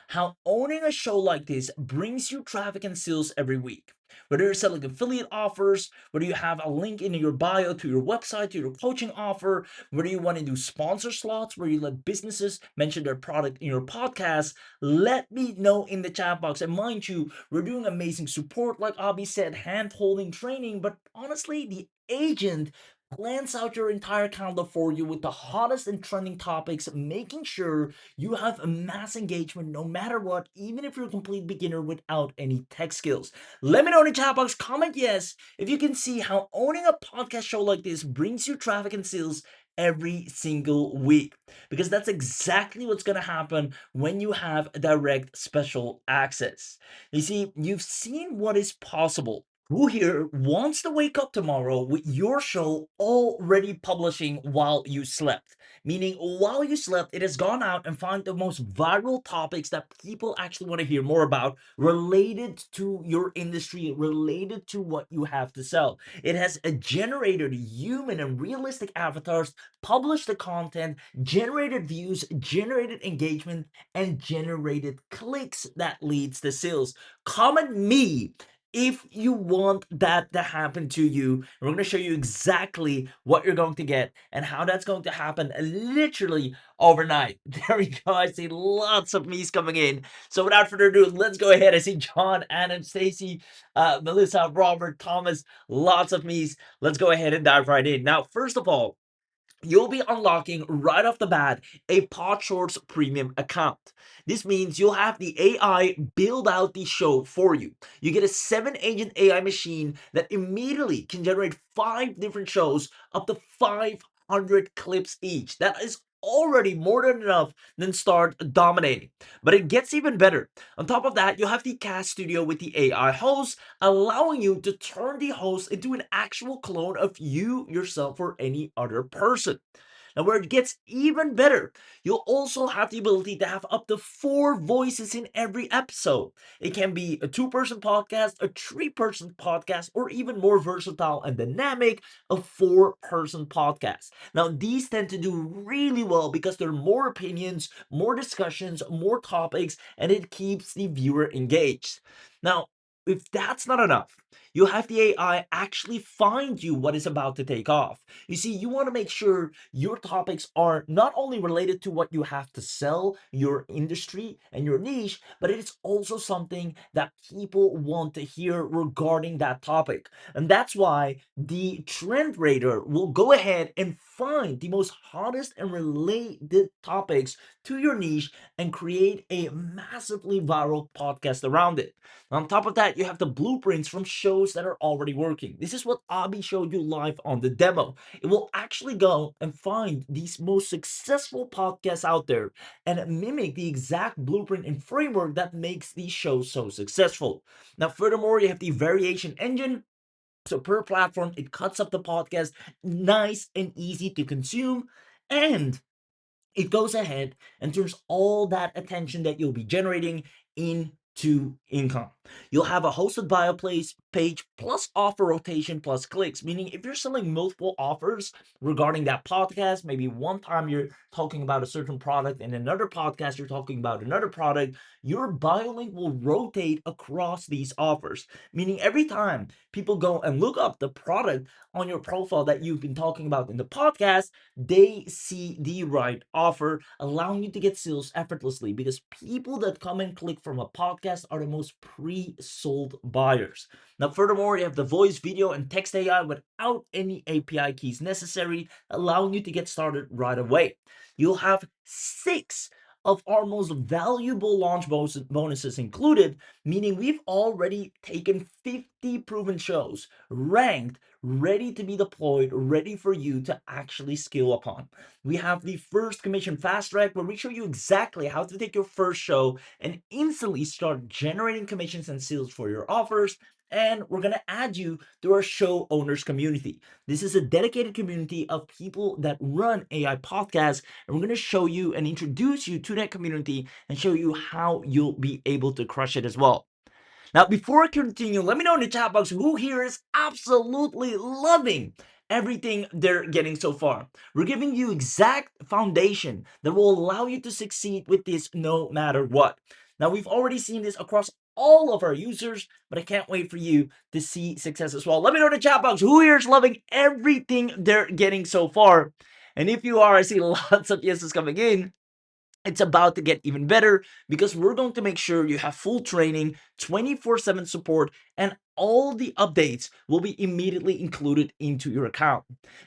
how owning a show like this brings you traffic and sales every week? Whether you're selling affiliate offers, whether you have a link in your bio to your website, to your coaching offer, whether you want to do sponsor slots where you let businesses mention their product in your podcast, let me know in the chat box. And mind you, we're doing amazing support, like Abby said, hand holding training, but honestly, the agent plans out your entire calendar for you with the hottest and trending topics, making sure you have a mass engagement no matter what, even if you're a complete beginner without any tech skills. Let me know in the chat box, comment yes, if you can see how owning a podcast show like this brings you traffic and sales every single week. Because that's exactly what's going to happen when you have direct special access. You see, you've seen what is possible. Who here wants to wake up tomorrow with your show already publishing while you slept? Meaning, while you slept, it has gone out and found the most viral topics that people actually want to hear more about related to your industry, related to what you have to sell. It has generated human and realistic avatars, published the content, generated views, generated engagement, and generated clicks that leads to sales. Comment me if you want that to happen to you. And we're going to show you exactly what you're going to get and how that's going to happen literally overnight. There we go. I see lots of me's coming in. So without further ado, let's go ahead. I see John, Anna, Stacy, Melissa, Robert, Thomas, lots of me's. Let's go ahead and dive right in. Now, first of all, you'll be unlocking right off the bat a Podshorts premium account. This means you'll have the AI build out the show for you. You get a 7 agent AI machine that immediately can generate 5 different shows up to 500 clips each. That is already more than enough then start dominating. But it gets even better. On top of that, you have the cast studio with the AI host, allowing you to turn the host into an actual clone of you yourself or any other person. Now, where it gets even better, you'll also have the ability to have up to 4 voices in every episode. It can be a 2 person podcast, a 3 person podcast, or even more versatile and dynamic, a 4 person podcast. Now, these tend to do really well because there are more opinions, more discussions, more topics, and it keeps the viewer engaged. Now, if that's not enough, you have the AI actually find you what is about to take off. You see, you want to make sure your topics are not only related to what you have to sell, your industry and your niche, but it's also something that people want to hear regarding that topic. And that's why the trend rater will go ahead and find the most hottest and related topics to your niche and create a massively viral podcast around it. On top of that, you have the blueprints from shows that are already working. This is what Abby showed you live on the demo. It will actually go and find these most successful podcasts out there and mimic the exact blueprint and framework that makes these shows so successful. Now, furthermore, you have the variation engine. So per platform, it cuts up the podcast nice and easy to consume. And it goes ahead and turns all that attention that you'll be generating into income. You'll have a hosted bio page plus offer rotation plus clicks, meaning if you're selling multiple offers regarding that podcast, maybe one time you're talking about a certain product and another podcast you're talking about another product, your bio link will rotate across these offers, meaning every time people go and look up the product on your profile that you've been talking about in the podcast, they see the right offer, allowing you to get sales effortlessly because people that come and click from a podcast are the most pre-sold buyers. Now, furthermore, you have the voice, video, and text AI without any API keys necessary, allowing you to get started right away. You'll have 6 of our most valuable launch bonuses included, meaning we've already taken 50 proven shows, ranked, ready to be deployed, ready for you to actually scale upon. We have the first commission fast track where we show you exactly how to take your first show and instantly start generating commissions and sales for your offers. And we're going to add you to our show owners community. This is a dedicated community of people that run AI podcasts, and we're going to show you and introduce you to that community and show you how you'll be able to crush it as well. Now, before I continue, let me know in the chat box who here is absolutely loving everything they're getting so far. We're giving you exact foundation that will allow you to succeed with this no matter what. Now, we've already seen this across all of our users, but I can't wait for you to see success as well. Let me know in the chat box who here is loving everything they're getting so far. And if you are, I see lots of yeses coming in. It's about to get even better because we're going to make sure you have full training, 24/7 support, and all the updates will be immediately included into your account.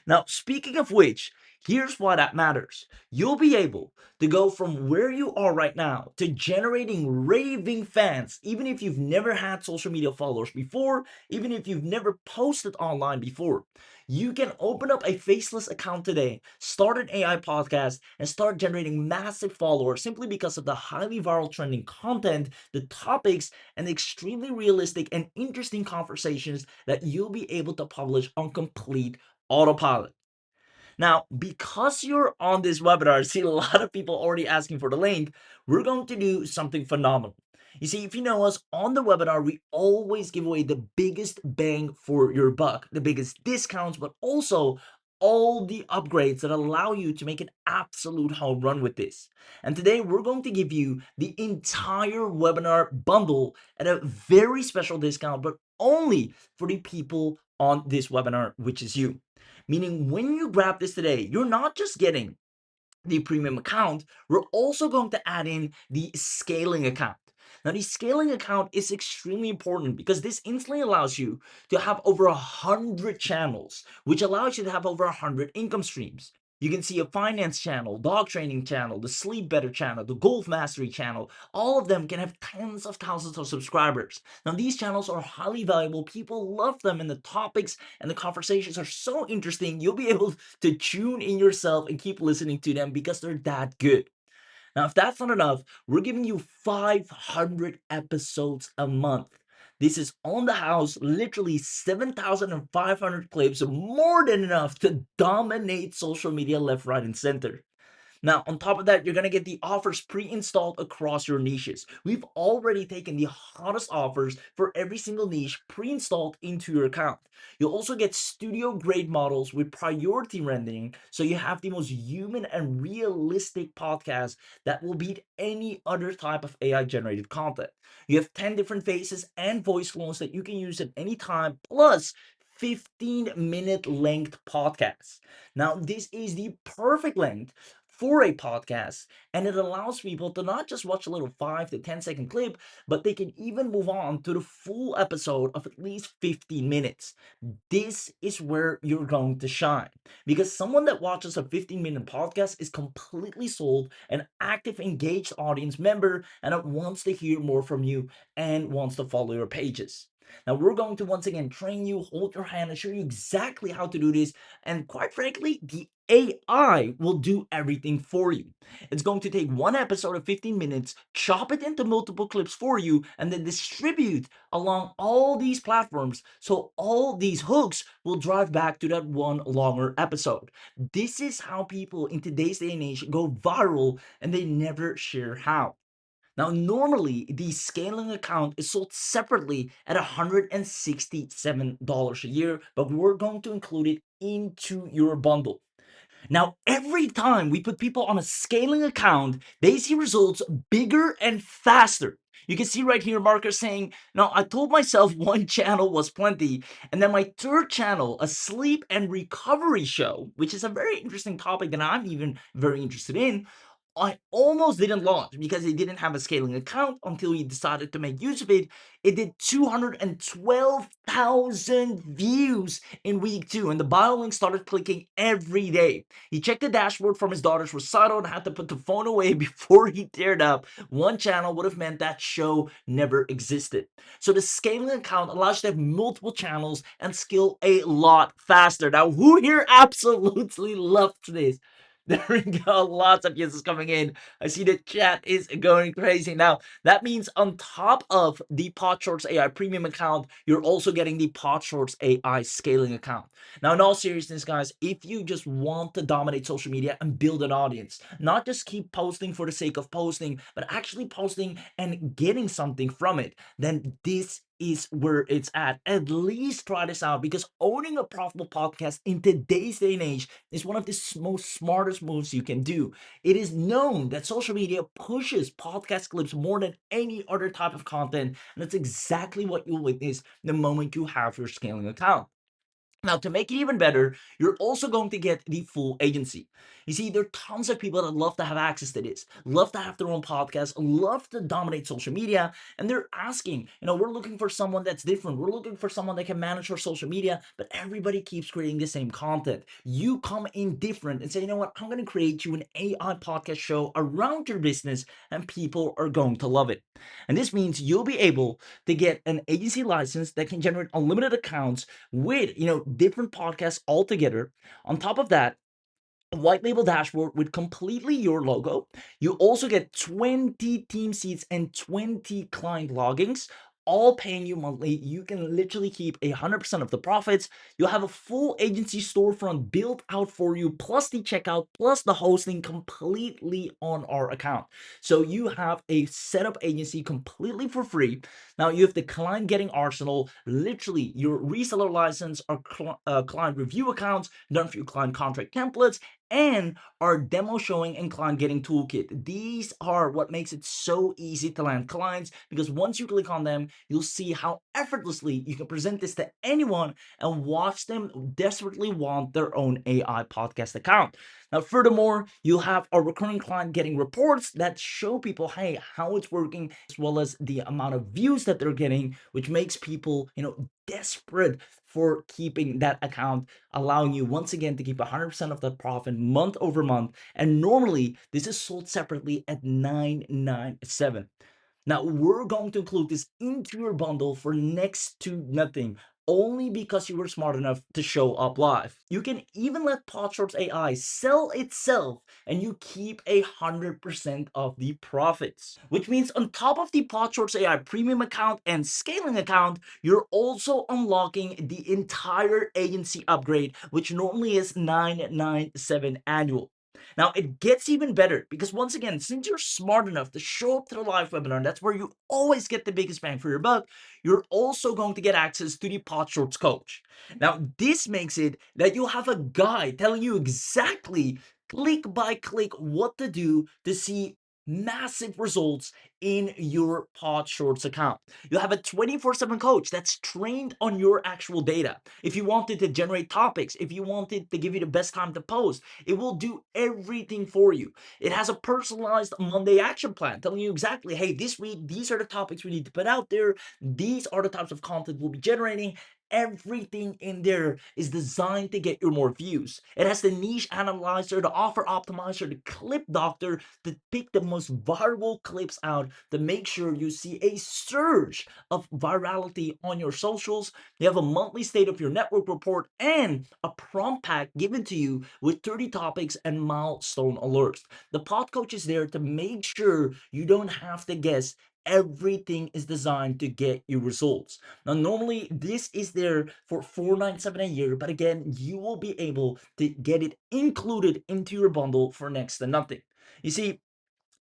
Now, speaking of which, here's why that matters. You'll be able to go from where you are right now to generating raving fans, even if you've never had social media followers before, even if you've never posted online before. You can open up a faceless account today, start an AI podcast, and start generating massive followers simply because of the highly viral trending content, the topics, and the extremely realistic and interesting conversations that you'll be able to publish on complete autopilot. Now, because you're on this webinar, I see a lot of people already asking for the link. We're going to do something phenomenal. You see, if you know us on the webinar, we always give away the biggest bang for your buck, the biggest discounts, but also all the upgrades that allow you to make an absolute home run with this. And today we're going to give you the entire webinar bundle at a very special discount, but only for the people on this webinar, which is you. Meaning, when you grab this today, you're not just getting the premium account, we're also going to add in the scaling account. Now, the scaling account is extremely important because this instantly allows you to have over 100 channels, which allows you to have over 100 income streams. You can see a finance channel, dog training channel, the sleep better channel, the golf mastery channel. All of them can have tens of thousands of subscribers. Now, these channels are highly valuable. People love them, and the topics and the conversations are so interesting. You'll be able to tune in yourself and keep listening to them because they're that good. Now, if that's not enough, we're giving you 500 episodes a month. This is on the house, literally 7,500 clips, more than enough to dominate social media left, right, and center. Now, on top of that, you're going to get the offers pre-installed across your niches. We've already taken the hottest offers for every single niche pre-installed into your account. You'll also get studio grade models with priority rendering, so you have the most human and realistic podcast that will beat any other type of AI generated content. You have 10 different faces and voice clones that you can use at any time, plus 15-minute length podcasts. Now, this is the perfect length for a podcast, and it allows people to not just watch a little 5 to 10 second clip, but they can even move on to the full episode of at least 15 minutes. This is where you're going to shine because someone that watches a 15-minute podcast is completely sold, an active, engaged audience member, and it wants to hear more from you and wants to follow your pages. Now, we're going to once again train you, hold your hand, and show you exactly how to do this. And quite frankly, the AI will do everything for you. It's going to take one episode of 15 minutes, chop it into multiple clips for you, and then distribute along all these platforms. So all these hooks will drive back to that one longer episode. This is how people in today's day and age go viral, and they never share how. Now, normally the scaling account is sold separately at $167 a year, but we're going to include it into your bundle. Now, every time we put people on a scaling account, they see results bigger and faster. You can see right here Marker saying, "Now, I told myself one channel was plenty, and then my third channel, a sleep and recovery show, which is a very interesting topic that I'm even very interested in, I almost didn't launch because it didn't have a scaling account until we decided to make use of it. It did 212,000 views in week 2, and the bio link started clicking every day. He checked the dashboard from his daughter's recital and had to put the phone away before he teared up. One channel would have meant that show never existed." So the scaling account allows you to have multiple channels and scale a lot faster. Now, who here absolutely loves this? There we go. Lots of yeses coming in. I see the chat is going crazy. Now, that means on top of the Podshorts AI premium account, you're also getting the Podshorts AI scaling account. Now, in all seriousness, guys, if you just want to dominate social media and build an audience, not just keep posting for the sake of posting, but actually posting and getting something from it, then this is where it's at. At least try this out because owning a profitable podcast in today's day and age is one of the most smartest moves you can do. It is known that social media pushes podcast clips more than any other type of content, and that's exactly what you'll witness the moment you have your scaling account. Now, to make it even better, you're also going to get the full agency. You see, there are tons of people that love to have access to this, love to have their own podcast, love to dominate social media, and they're asking, we're looking for someone that's different. We're looking for someone that can manage our social media, but everybody keeps creating the same content. You come in different and say, you know what, I'm going to create you an AI podcast show around your business, and people are going to love it. And this means you'll be able to get an agency license that can generate unlimited accounts with different podcasts all together. On top of that, a white label dashboard with completely your logo. You also get 20 team seats and 20 client loggings, all paying you monthly. You can literally keep 100% of the profits. You'll have a full agency storefront built out for you, plus the checkout, plus the hosting completely on our account. So you have a setup agency completely for free. Now you have the client getting arsenal, literally your reseller license, our client review accounts, done for your client contract templates, and our demo showing and client getting toolkit. These are what makes it so easy to land clients, because once you click on them, you'll see how effortlessly you can present this to anyone and watch them desperately want their own AI podcast account. Now, furthermore, you'll have a recurring client getting reports that show people, hey, how it's working, as well as the amount of views that they're getting, which makes people, desperate for keeping that account, allowing you once again to keep 100% of that profit month over month. And normally this is sold separately at $997. Now, we're going to include this into your bundle for next to nothing, only because you were smart enough to show up live. You can even let Podshorts AI sell itself, and you keep 100% of the profits. Which means on top of the Podshorts AI premium account and scaling account, you're also unlocking the entire agency upgrade, which normally is $997 annual. Now, it gets even better because, once again, since you're smart enough to show up to the live webinar, and that's where you always get the biggest bang for your buck, you're also going to get access to the Podshorts coach. Now, this makes it that you'll have a guide telling you exactly click by click what to do to see massive results in your Podshorts account. You'll have a 24/7 coach that's trained on your actual data. If you wanted to generate topics, if you wanted to give you the best time to post, it will do everything for you. It has a personalized Monday action plan telling you exactly, hey, this week, these are the topics we need to put out there. These are the types of content we'll be generating. Everything in there is designed to get you more views. It has the niche analyzer, the offer optimizer, the clip doctor to pick the most viral clips out to make sure you see a surge of virality on your socials. You have a monthly state of your network report and a prompt pack given to you with 30 topics and milestone alerts. The pod coach is there to make sure you don't have to guess. Everything is designed to get you results. Now, normally this is there for $497 a year, but again, you will be able to get it included into your bundle for next to nothing. You see,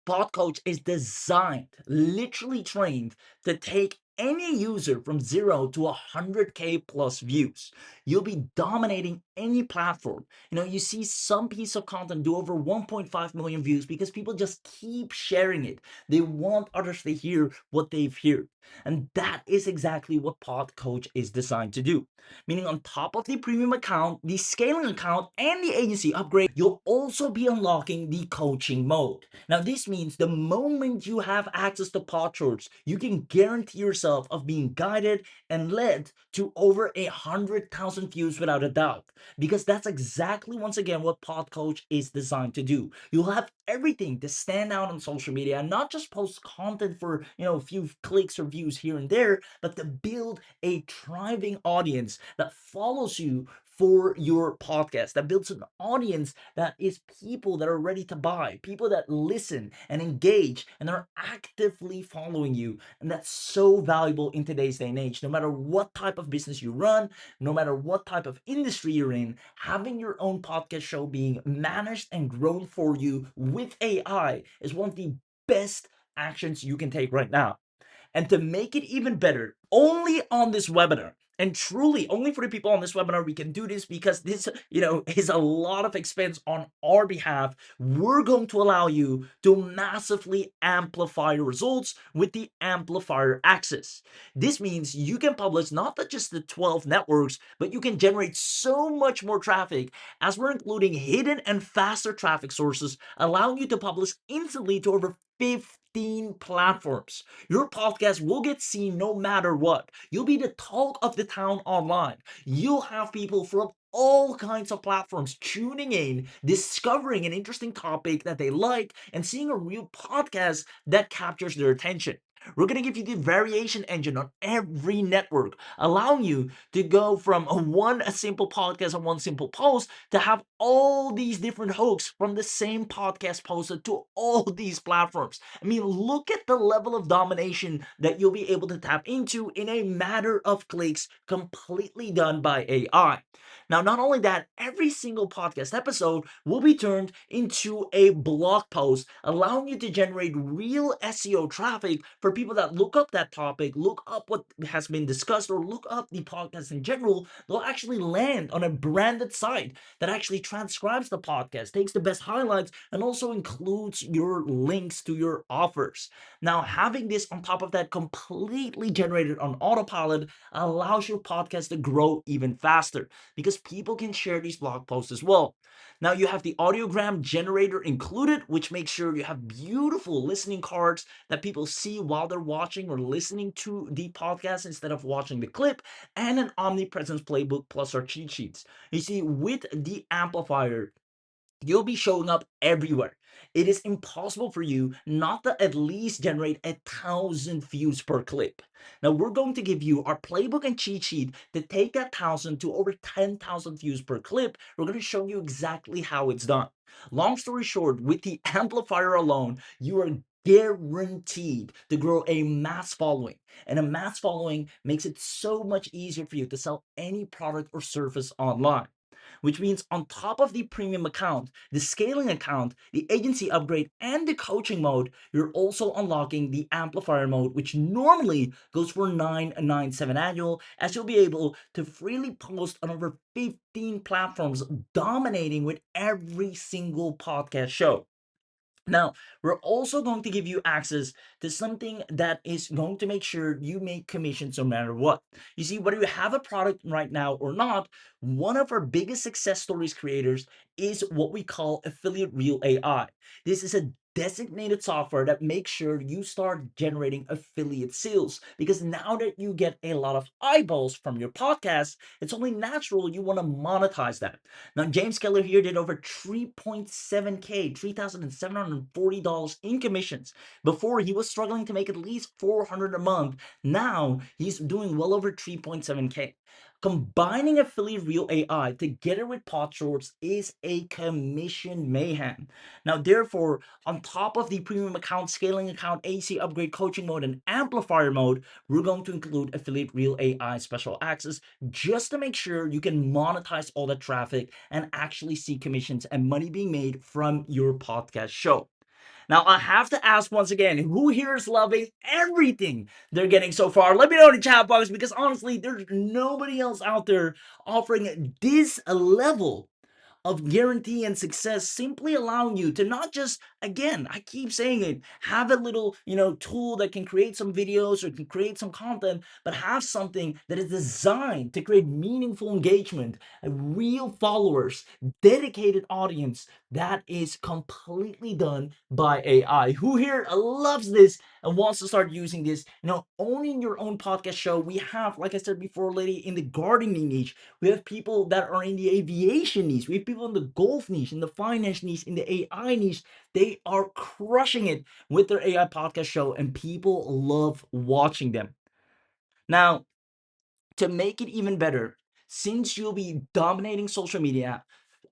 Pod Coach is designed, literally trained to take any user from 0 to 100K plus views. You'll be dominating any platform. You see some piece of content do over 1.5 million views because people just keep sharing it. They want others to hear what they've heard. And that is exactly what Pod Coach is designed to do. Meaning, on top of the premium account, the scaling account, and the agency upgrade, you'll also be unlocking the coaching mode. Now, this means the moment you have access to Podshorts, you can guarantee yourself of being guided and led to over 100,000 views without a doubt. Because that's exactly, once again, what Pod Coach is designed to do. You'll have everything to stand out on social media and not just post content for, a few clicks or views here and there, but to build a thriving audience that follows you for your podcast, that builds an audience that is people that are ready to buy, people that listen and engage and are actively following you. And that's so valuable in today's day and age. No matter what type of business you run, no matter what type of industry you're in, having your own podcast show being managed and grown for you with AI is one of the best actions you can take right now. And to make it even better, only on this webinar, And truly, only for the people on this webinar we can do this, because this, is a lot of expense on our behalf. We're going to allow you to massively amplify your results with the amplifier access. This means you can publish not just the 12 networks, but you can generate so much more traffic, as we're including hidden and faster traffic sources, allowing you to publish instantly to over 15 platforms. Your podcast will get seen no matter what. You'll be the talk of the town online. You'll have people from all kinds of platforms tuning in, discovering an interesting topic that they like, and seeing a real podcast that captures their attention. We're going to give you the variation engine on every network, allowing you to go from a simple podcast and one simple post to have all these different hosts from the same podcast posted to all these platforms. I mean, look at the level of domination that you'll be able to tap into in a matter of clicks, completely done by AI. Now, not only that, every single podcast episode will be turned into a blog post, allowing you to generate real SEO traffic for people that look up that topic, look up what has been discussed, or look up the podcast in general. They'll actually land on a branded site that actually transcribes the podcast, takes the best highlights, and also includes your links to your offers. Now, having this on top of that completely generated on autopilot allows your podcast to grow even faster, because people can share these blog posts as well. Now, you have the audiogram generator included, which makes sure you have beautiful listening cards that people see while they're watching or listening to the podcast instead of watching the clip, and an omnipresence playbook plus our cheat sheets. You see, with the amplifier, you'll be showing up everywhere. It is impossible for you not to at least generate 1,000 views per clip. Now, we're going to give you our playbook and cheat sheet to take that 1,000 to over 10,000 views per clip. We're going to show you exactly how it's done. Long story short, with the amplifier alone, you are guaranteed to grow a mass following. And a mass following makes it so much easier for you to sell any product or service online, which means on top of the premium account, the scaling account, the agency upgrade, and the coaching mode, you're also unlocking the amplifier mode, which normally goes for $997 annual, as you'll be able to freely post on over 15 platforms, dominating with every single podcast show. Now, we're also going to give you access to something that is going to make sure you make commissions no matter what. You see, whether you have a product right now or not, one of our biggest success stories creators is what we call Affiliate Real AI. This is a designated software that makes sure you start generating affiliate sales, because now that you get a lot of eyeballs from your podcast, it's only natural you want to monetize that. Now, James Keller here did over 3.7K, $3,740 in commissions. Before, he was struggling to make at least $400 a month. Now, he's doing well over 3.7K. Combining Affiliate Real AI together with Pod Shorts is a commission mayhem. Now, therefore, on top of the premium account, scaling account, AC upgrade, coaching mode, and amplifier mode, we're going to include Affiliate Real AI special access, just to make sure you can monetize all that traffic and actually see commissions and money being made from your podcast show. Now, I have to ask once again, who here is loving everything they're getting so far? Let me know in the chat box, because honestly, there's nobody else out there offering this level of guarantee and success, simply allowing you to not just, again, I keep saying it, have a little, tool that can create some videos or can create some content, but have something that is designed to create meaningful engagement, real followers, dedicated audience that is completely done by AI. Who here loves this and wants to start using this? Owning your own podcast show. We have, like I said before, lady, in the gardening niche. We have people that are in the aviation niche. We have people in the golf niche, in the finance niche, in the AI niche. They are crushing it with their AI podcast show, and people love watching them. Now, to make it even better, since you'll be dominating social media,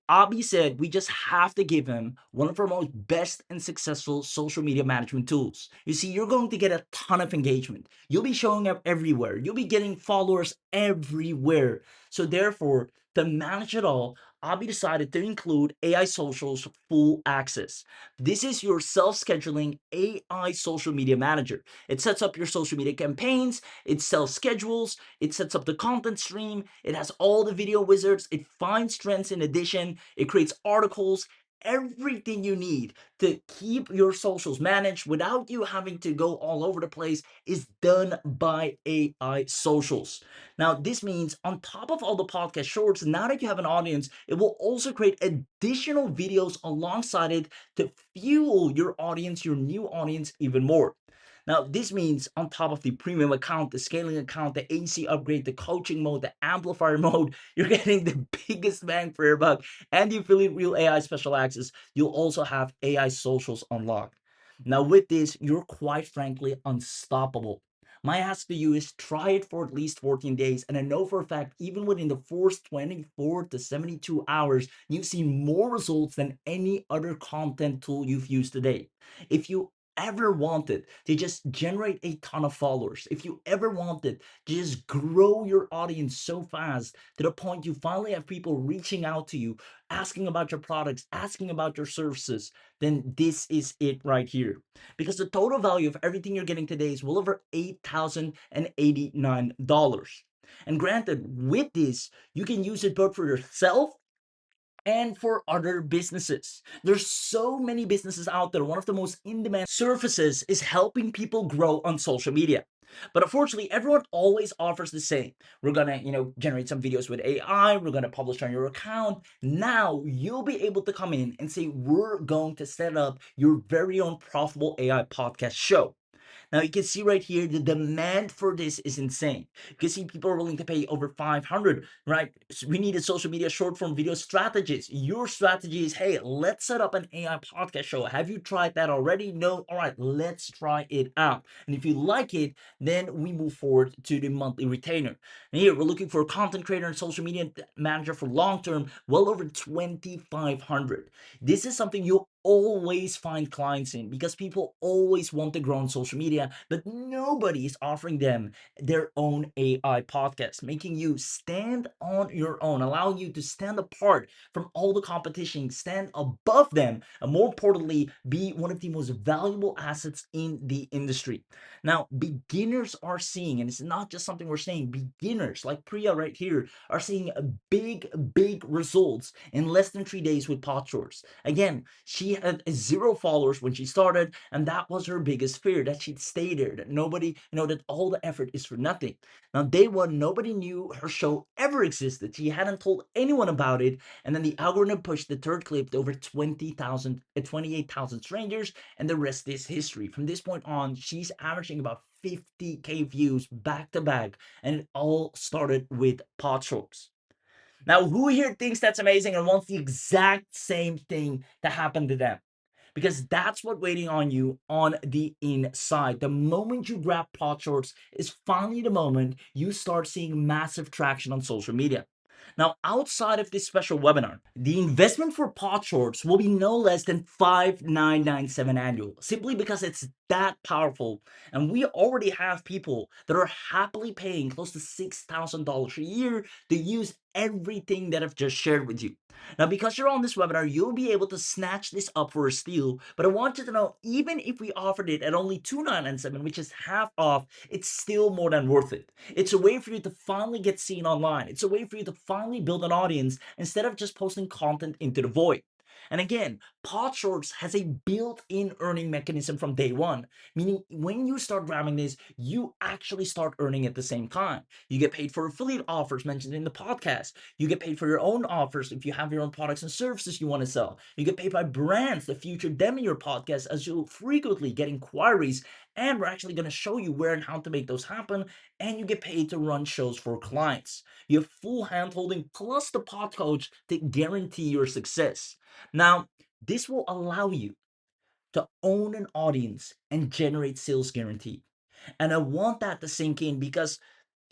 Abby said we just have to give him one of our most best and successful social media management tools. You see, you're going to get a ton of engagement. You'll be showing up everywhere. You'll be getting followers everywhere. So therefore, to manage it all, Abby decided to include AI Social's full access. This is your self-scheduling AI social media manager. It sets up your social media campaigns, it self-schedules, it sets up the content stream, it has all the video wizards, it finds trends in addition, it creates articles, everything you need to keep your socials managed without you having to go all over the place is done by AI Socials. Now, this means on top of all the podcast shorts, now that you have an audience, it will also create additional videos alongside it to fuel your audience, your new audience, even more. Now, this means on top of the premium account, the scaling account, the AC upgrade, the coaching mode, the amplifier mode, you're getting the biggest bang for your buck and the affiliate real AI special access. You'll also have AI socials unlocked. Now, with this, you're quite frankly unstoppable. My ask to you is try it for at least 14 days. And I know for a fact, even within the first 24 to 72 hours, you've seen more results than any other content tool you've used today. If you ever wanted to just generate a ton of followers, if you ever wanted to just grow your audience so fast to the point you finally have people reaching out to you, asking about your products, asking about your services, then this is it right here. Because the total value of everything you're getting today is well over $8,089. And granted, with this, you can use it both for yourself and for other businesses. There's so many businesses out there. One of the most in-demand services is helping people grow on social media. But unfortunately, everyone always offers the same. We're gonna, generate some videos with AI, we're gonna publish on your account. Now you'll be able to come in and say, we're going to set up your very own profitable AI podcast show. Now you can see right here, the demand for this is insane. You can see people are willing to pay over 500, right? So we need a social media short form video strategist. Your strategy is, hey, let's set up an AI podcast show. Have you tried that already? No? All right, let's try it out. And if you like it, then we move forward to the monthly retainer. And here we're looking for a content creator and social media manager for long term, well over 2,500. This is something you'll always find clients in because people always want to grow on social media, but nobody is offering them their own AI podcast, making you stand on your own, allowing you to stand apart from all the competition, stand above them, and more importantly, be one of the most valuable assets in the industry. Now, beginners are seeing, and it's not just something we're saying, beginners like Priya right here are seeing big results in less than 3 days with pot shorts. Again, she had 0 followers when she started, and that was her biggest fear, that she'd stay there, that nobody, that all the effort is for nothing. Now, day one, nobody knew her show ever existed. She hadn't told anyone about it, and then the algorithm pushed the third clip to over 28,000 strangers, and the rest is history. From this point on, she's averaging about 50K views back to back, and it all started with pot shorts. Now, who here thinks that's amazing and wants the exact same thing to happen to them? Because that's what waiting on you on the inside. The moment you grab pot shorts is finally the moment you start seeing massive traction on social media. Now, outside of this special webinar, the investment for pot shorts will be no less than $5,997 annual, simply because it's that powerful. And we already have people that are happily paying close to $6,000 a year to use everything that I've just shared with you. Now, because you're on this webinar, you'll be able to snatch this up for a steal. But I want you to know, even if we offered it at only $2,997, which is half off, it's still more than worth it. It's a way for you to finally get seen online. It's a way for you to finally build an audience instead of just posting content into the void. And again, Pod Shorts has a built-in earning mechanism from day one, meaning when you start grabbing this, you actually start earning at the same time. You get paid for affiliate offers mentioned in the podcast. You get paid for your own offers if you have your own products and services you want to sell. You get paid by brands that feature them in your podcast, as you'll frequently get inquiries, and we're actually going to show you where and how to make those happen. And you get paid to run shows for clients. You have full handholding plus the pod coach to guarantee your success. Now, this will allow you to own an audience and generate sales guarantee. And I want that to sink in because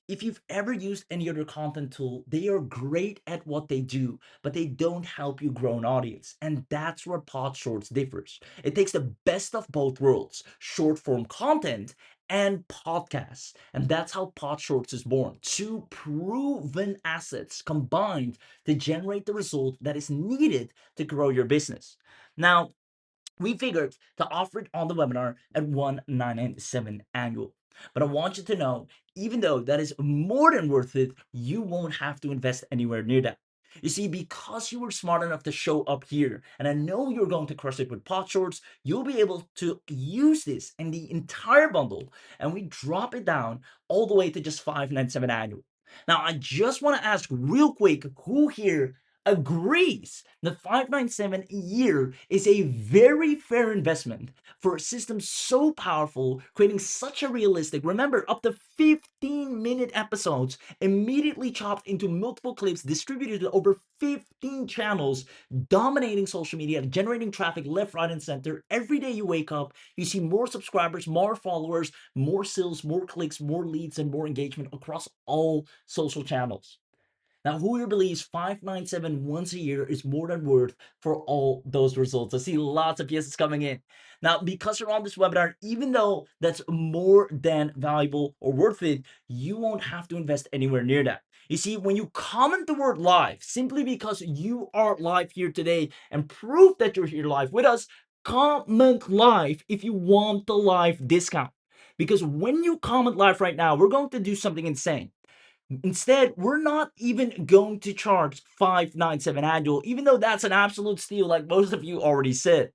if you've ever used any other content tool, they are great at what they do, but they don't help you grow an audience. And that's where Pod Shorts differs. It takes the best of both worlds, short form content and podcasts. And that's how Pod Shorts is born. Two proven assets combined to generate the result that is needed to grow your business. Now, we figured to offer it on the webinar at 197 annual. But I want you to know, even though that is more than worth it, you won't have to invest anywhere near that. You see, because you were smart enough to show up here, and I know you're going to crush it with pot shorts, you'll be able to use this in the entire bundle, and we drop it down all the way to just 597 annual. Now, I just want to ask real quick, who here agrees that 597 a year is a very fair investment for a system so powerful, creating such a realistic, remember, up to 15-minute episodes immediately chopped into multiple clips distributed to over 15 channels, dominating social media, generating traffic left, right, and center. Every day you wake up, you see more subscribers, more followers, more sales, more clicks, more leads, and more engagement across all social channels. Now, who here believes 597 once a year is more than worth for all those results? I see lots of yeses coming in. Now, because you're on this webinar, even though that's more than valuable or worth it, you won't have to invest anywhere near that. You see, when you comment the word live, simply because you are live here today and prove that you're here live with us, comment live if you want the live discount. Because when you comment live right now, we're going to do something insane. Instead, we're not even going to charge 597 annual, even though that's an absolute steal, like most of you already said.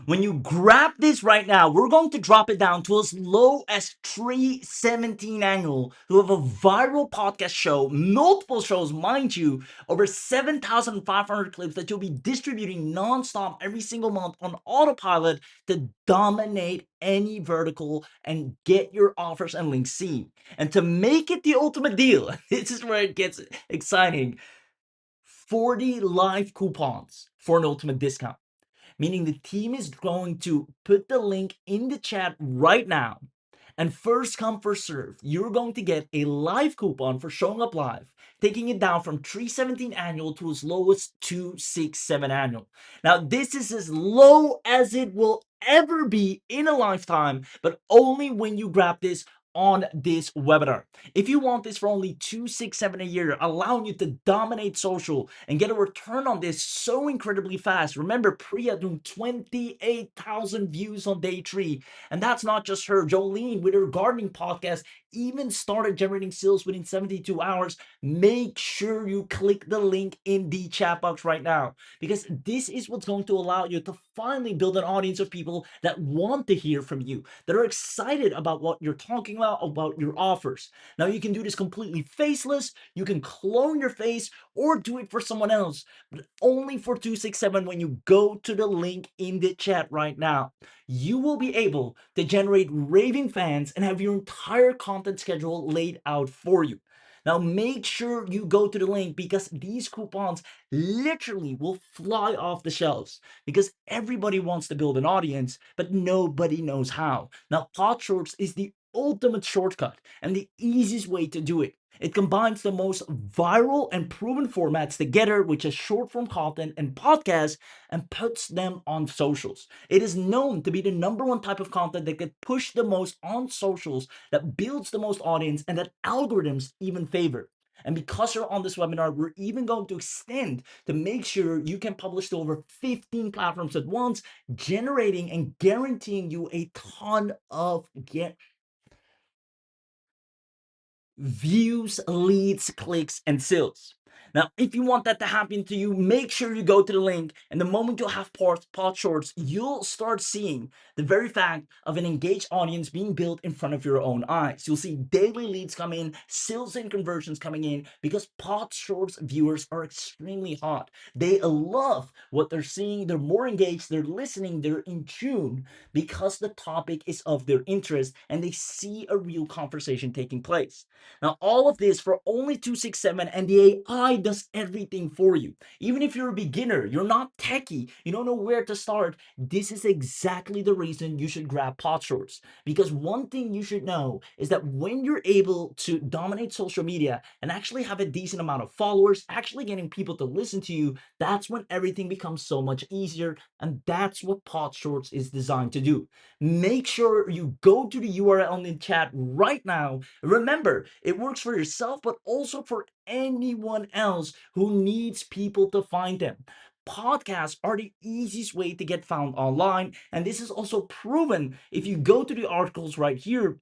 When you grab this right now, we're going to drop it down to as low as 317 annual to have a viral podcast show, multiple shows, mind you, over 7,500 clips that you'll be distributing nonstop every single month on autopilot to dominate any vertical and get your offers and links seen. And to make it the ultimate deal, this is where it gets exciting, 40 live coupons for an ultimate discount, meaning the team is going to put the link in the chat right now. And first come, first serve, you're going to get a live coupon for showing up live, taking it down from 317 annual to as low as 267 annual. Now, this is as low as it will ever be in a lifetime, but only when you grab this on this webinar. If you want this for only 267 a year, allowing you to dominate social and get a return on this so incredibly fast. Remember, Priya doing 28,000 views on day 3. And that's not just her. Jolene with her gardening podcast even started generating sales within 72 hours. Make sure you click the link in the chat box right now, because this is what's going to allow you to finally build an audience of people that want to hear from you, that are excited about what you're talking about your offers. Now, you can do this completely faceless. You can clone your face or do it for someone else, but only for 267 when you go to the link in the chat right now. You will be able to generate raving fans and have your entire content schedule laid out for you. Now, make sure you go to the link, because these coupons literally will fly off the shelves, because everybody wants to build an audience, but nobody knows how. Now, Pod Shorts is the ultimate shortcut and the easiest way to do it. It combines the most viral and proven formats together, which is short form content and podcasts, and puts them on socials. It is known to be the number one type of content that gets pushed the most on socials, that builds the most audience, and that algorithms even favor. And because you're on this webinar, we're even going to extend to make sure you can publish to over 15 platforms at once, generating and guaranteeing you a ton of views, leads, clicks, and sales. Now, if you want that to happen to you, make sure you go to the link, and the moment you'll have Pod Shorts, you'll start seeing the very fact of an engaged audience being built in front of your own eyes. You'll see daily leads come in, sales and conversions coming in, because Pod Shorts viewers are extremely hot. They love what they're seeing, they're more engaged, they're listening, they're in tune, because the topic is of their interest and they see a real conversation taking place. Now, all of this for only 267, and the AI does everything for you. Even if you're a beginner, you're not techie, you don't know where to start, this is exactly the reason you should grab Podshorts. Because one thing you should know is that when you're able to dominate social media and actually have a decent amount of followers, actually getting people to listen to you, that's when everything becomes so much easier. And that's what Podshorts is designed to do. Make sure you go to the URL in the chat right now. Remember, it works for yourself, but also for anyone else who needs people to find them. Podcasts are the easiest way to get found online, and this is also proven if you go to the articles right here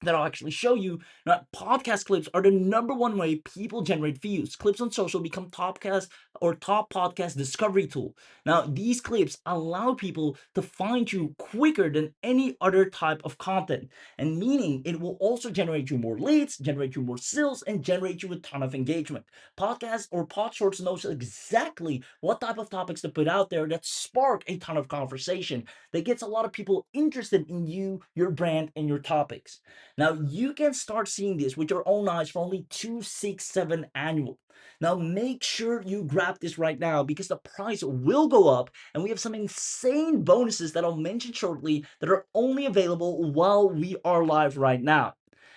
that I'll actually show you. Now, podcast clips are the number one way people generate views. Clips on social become topcast or top podcast discovery tool. Now, these clips allow people to find you quicker than any other type of content, and meaning it will also generate you more leads, generate you more sales, and generate you a ton of engagement. Podcasts or Podshorts knows exactly what type of topics to put out there that spark a ton of conversation, that gets a lot of people interested in you, your brand, and your topics. Now you can start seeing this with your own eyes for only 267 annual. Now make sure you grab this right now because the price will go up and we have some insane bonuses that I'll mention shortly that are only available while we are live right now.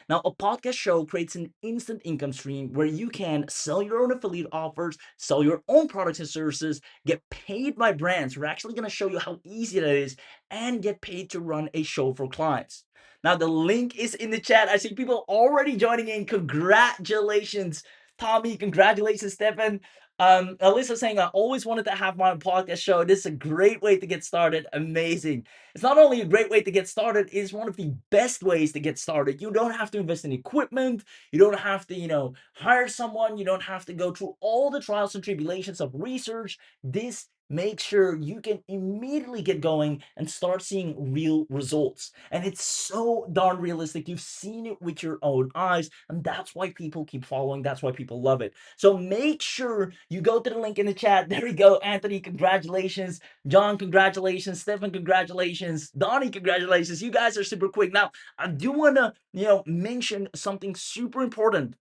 Now, a podcast show creates an instant income stream where you can sell your own affiliate offers, sell your own products and services, get paid by brands. We're actually going to show you how easy that is, and get paid to run a show for clients. Now, the link is in the chat. I see people already joining in. Congratulations, Tommy. Congratulations, Stefan. Alyssa saying, I always wanted to have my own podcast show. This is a great way to get started. Amazing. It's not only a great way to get started, it's one of the best ways to get started. You don't have to invest in equipment. You don't have to, hire someone. You don't have to go through all the trials and tribulations of research. This make sure you can immediately get going and start seeing real results. And it's so darn realistic. You've seen it with your own eyes, and that's why people keep following. That's why people love it. So make sure you go to the link in the chat. There we go. Anthony, congratulations. John, congratulations. Stefan, congratulations. Donnie, congratulations. You guys are super quick. Now, I do want to, mention something super important,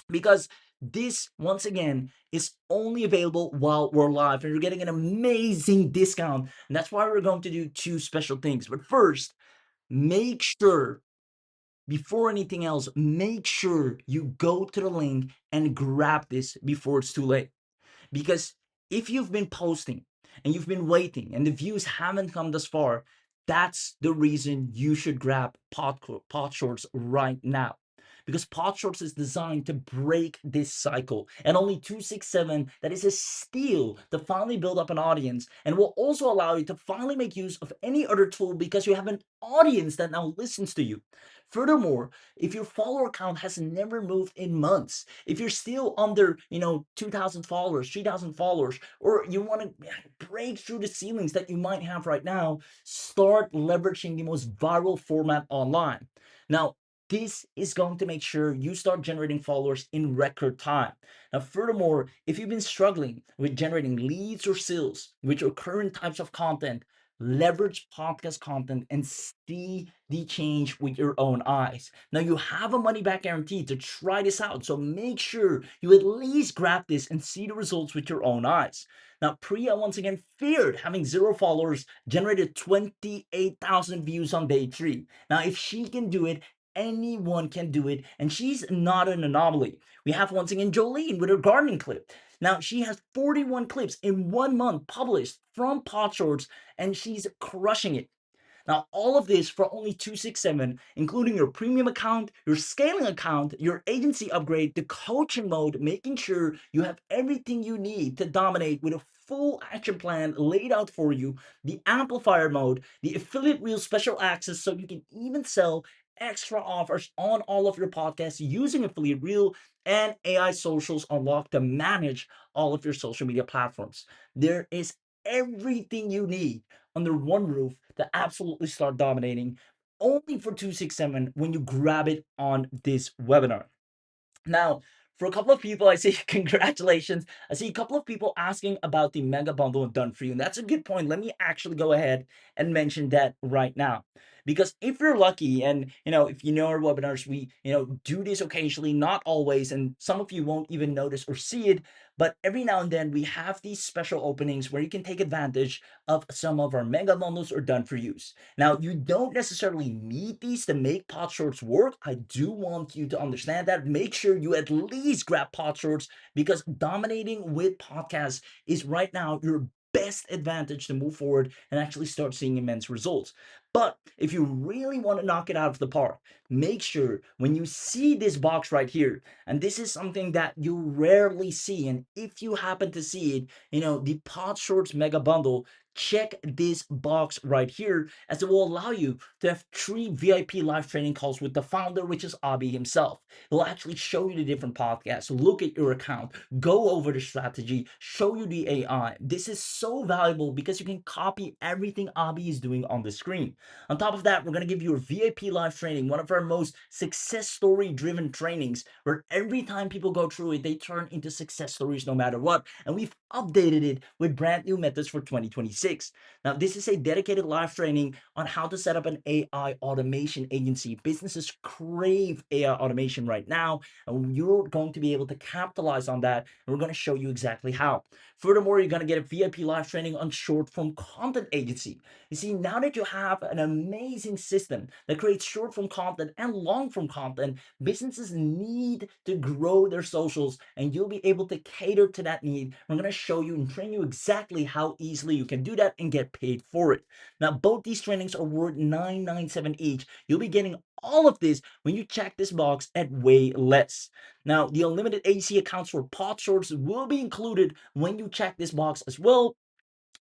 because this, once again, is only available while we're live, and you're getting an amazing discount. And that's why we're going to do two special things. But first, make sure, before anything else, make sure you go to the link and grab this before it's too late. Because if you've been posting and you've been waiting and the views haven't come this far, that's the reason you should grab Podshorts right now. Because Podshorts is designed to break this cycle. And only 267, that is a steal to finally build up an audience, and will also allow you to finally make use of any other tool because you have an audience that now listens to you. Furthermore, if your follower count has never moved in months, if you're still under, 2,000 followers, 3,000 followers, or you want to break through the ceilings that you might have right now, start leveraging the most viral format online. Now, this is going to make sure you start generating followers in record time. Now, furthermore, if you've been struggling with generating leads or sales with your current types of content, leverage podcast content and see the change with your own eyes. Now, you have a money back guarantee to try this out, so make sure you at least grab this and see the results with your own eyes. Now, Priya once again feared having 0 followers, generated 28,000 views on day 3. Now, if she can do it, anyone can do it, and she's not an anomaly. We have once again Jolene with her gardening clip. Now, she has 41 clips in 1 month published from Podshorts, and she's crushing it. Now, all of this for only 267, including your premium account, your scaling account, your agency upgrade, the coaching mode, making sure you have everything you need to dominate with a full action plan laid out for you, the amplifier mode, the affiliate reel special access so you can even sell extra offers on all of your podcasts using affiliate reel, and AI socials unlocked to manage all of your social media platforms. There is everything you need under one roof to absolutely start dominating, only for 267 when you grab it on this webinar. Now, for a couple of people, I see congratulations. I see a couple of people asking about the mega bundle and done for you. And that's a good point. Let me actually go ahead and mention that right now. Because if you're lucky, and if you know our webinars, we do this occasionally, not always, and some of you won't even notice or see it, but every now and then we have these special openings where you can take advantage of some of our mega bundles or done for use. Now, you don't necessarily need these to make Pod Shorts work. I do want you to understand that. Make sure you at least grab Pod Shorts, because dominating with podcasts is right now your best advantage to move forward and actually start seeing immense results. But if you really want to knock it out of the park, make sure when you see this box right here, and this is something that you rarely see, and if you happen to see it, the Pod Shorts Mega Bundle, check this box right here, as it will allow you to have 3 VIP live training calls with the founder, which is Abhi himself. He'll actually show you the different podcasts, look at your account, go over the strategy, show you the AI. This is so valuable because you can copy everything Abhi is doing on the screen. On top of that, we're going to give you a VIP live training, one of our most success story driven trainings, where every time people go through it, they turn into success stories no matter what. And we've updated it with brand new methods for 2026. Now, this is a dedicated live training on how to set up an AI automation agency. Businesses crave AI automation right now, and you're going to be able to capitalize on that. And we're going to show you exactly how. Furthermore, you're going to get a VIP live training on short form content agency. You see, now that you have an amazing system that creates short form content and long form content, businesses need to grow their socials, and you'll be able to cater to that need. We're going to show you and train you exactly how easily you can do that and get paid for it. Now, both these trainings are worth $997 each. You'll be getting all of this when you check this box at way less. Now, the unlimited AC accounts for Pod Shorts will be included when you check this box as well.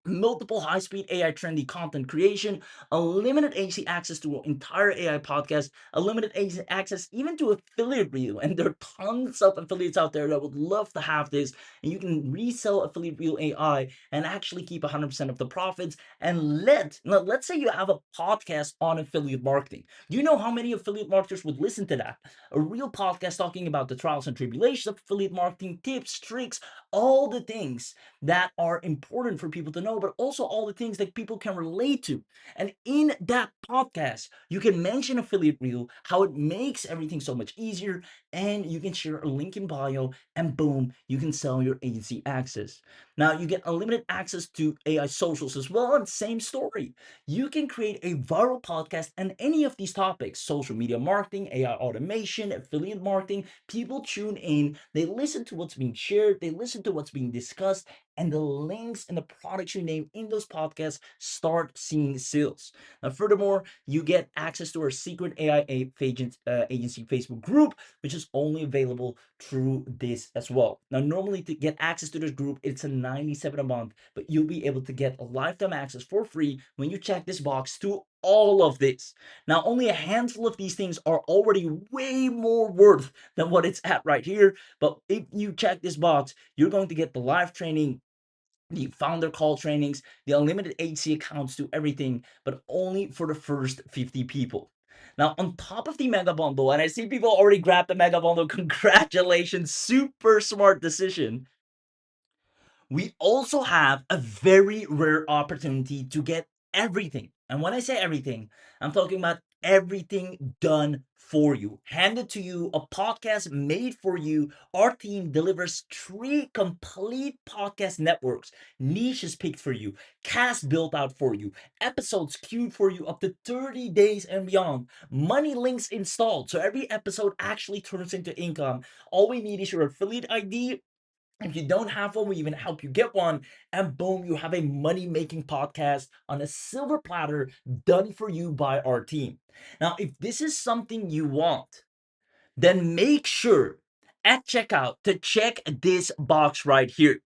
Multiple high-speed AI trendy content creation, unlimited AC access to an entire AI podcast, unlimited AC access even to affiliate reel, and there are tons of affiliates out there that would love to have this, and you can resell affiliate reel AI and actually keep 100% of the profits. And let's say you have a podcast on affiliate marketing. Do you know how many affiliate marketers would listen to that? A real podcast talking about the trials and tribulations of affiliate marketing, tips, tricks, all the things that are important for people to know, but also all the things that people can relate to. And in that podcast, you can mention affiliate reel, how it makes everything so much easier, and you can share a link in bio, and boom, you can sell your agency access. Now, you get unlimited access to AI socials as well, and same story. You can create a viral podcast on any of these topics: social media marketing, AI automation, affiliate marketing. People tune in, they listen to what's being shared, they listen to what's being discussed, and the links and the products you name in those podcasts start seeing sales. Now, furthermore, you get access to our secret AI agency Facebook group, which is only available through this as well. Now, normally to get access to this group, it's a $97 a month, but you'll be able to get a lifetime access for free when you check this box to all of this. Now, only a handful of these things are already way more worth than what it's at right here. But if you check this box, you're going to get the live training, the founder call trainings, the unlimited HC accounts, to everything, but only for the first 50 people. Now, on top of the mega bundle, and I see people already grabbed the mega bundle, congratulations, super smart decision. We also have a very rare opportunity to get everything. And when I say everything, I'm talking about everything done for you, handed to you, a podcast made for you. Our team delivers 3 complete podcast networks, niches picked for you, cast built out for you, episodes queued for you up to 30 days and beyond, money links installed, so every episode actually turns into income. All we need is your affiliate ID. If you don't have one, we even help you get one. And boom, you have a money making podcast on a silver platter, done for you by our team. Now, if this is something you want, then make sure at checkout to check this box right here: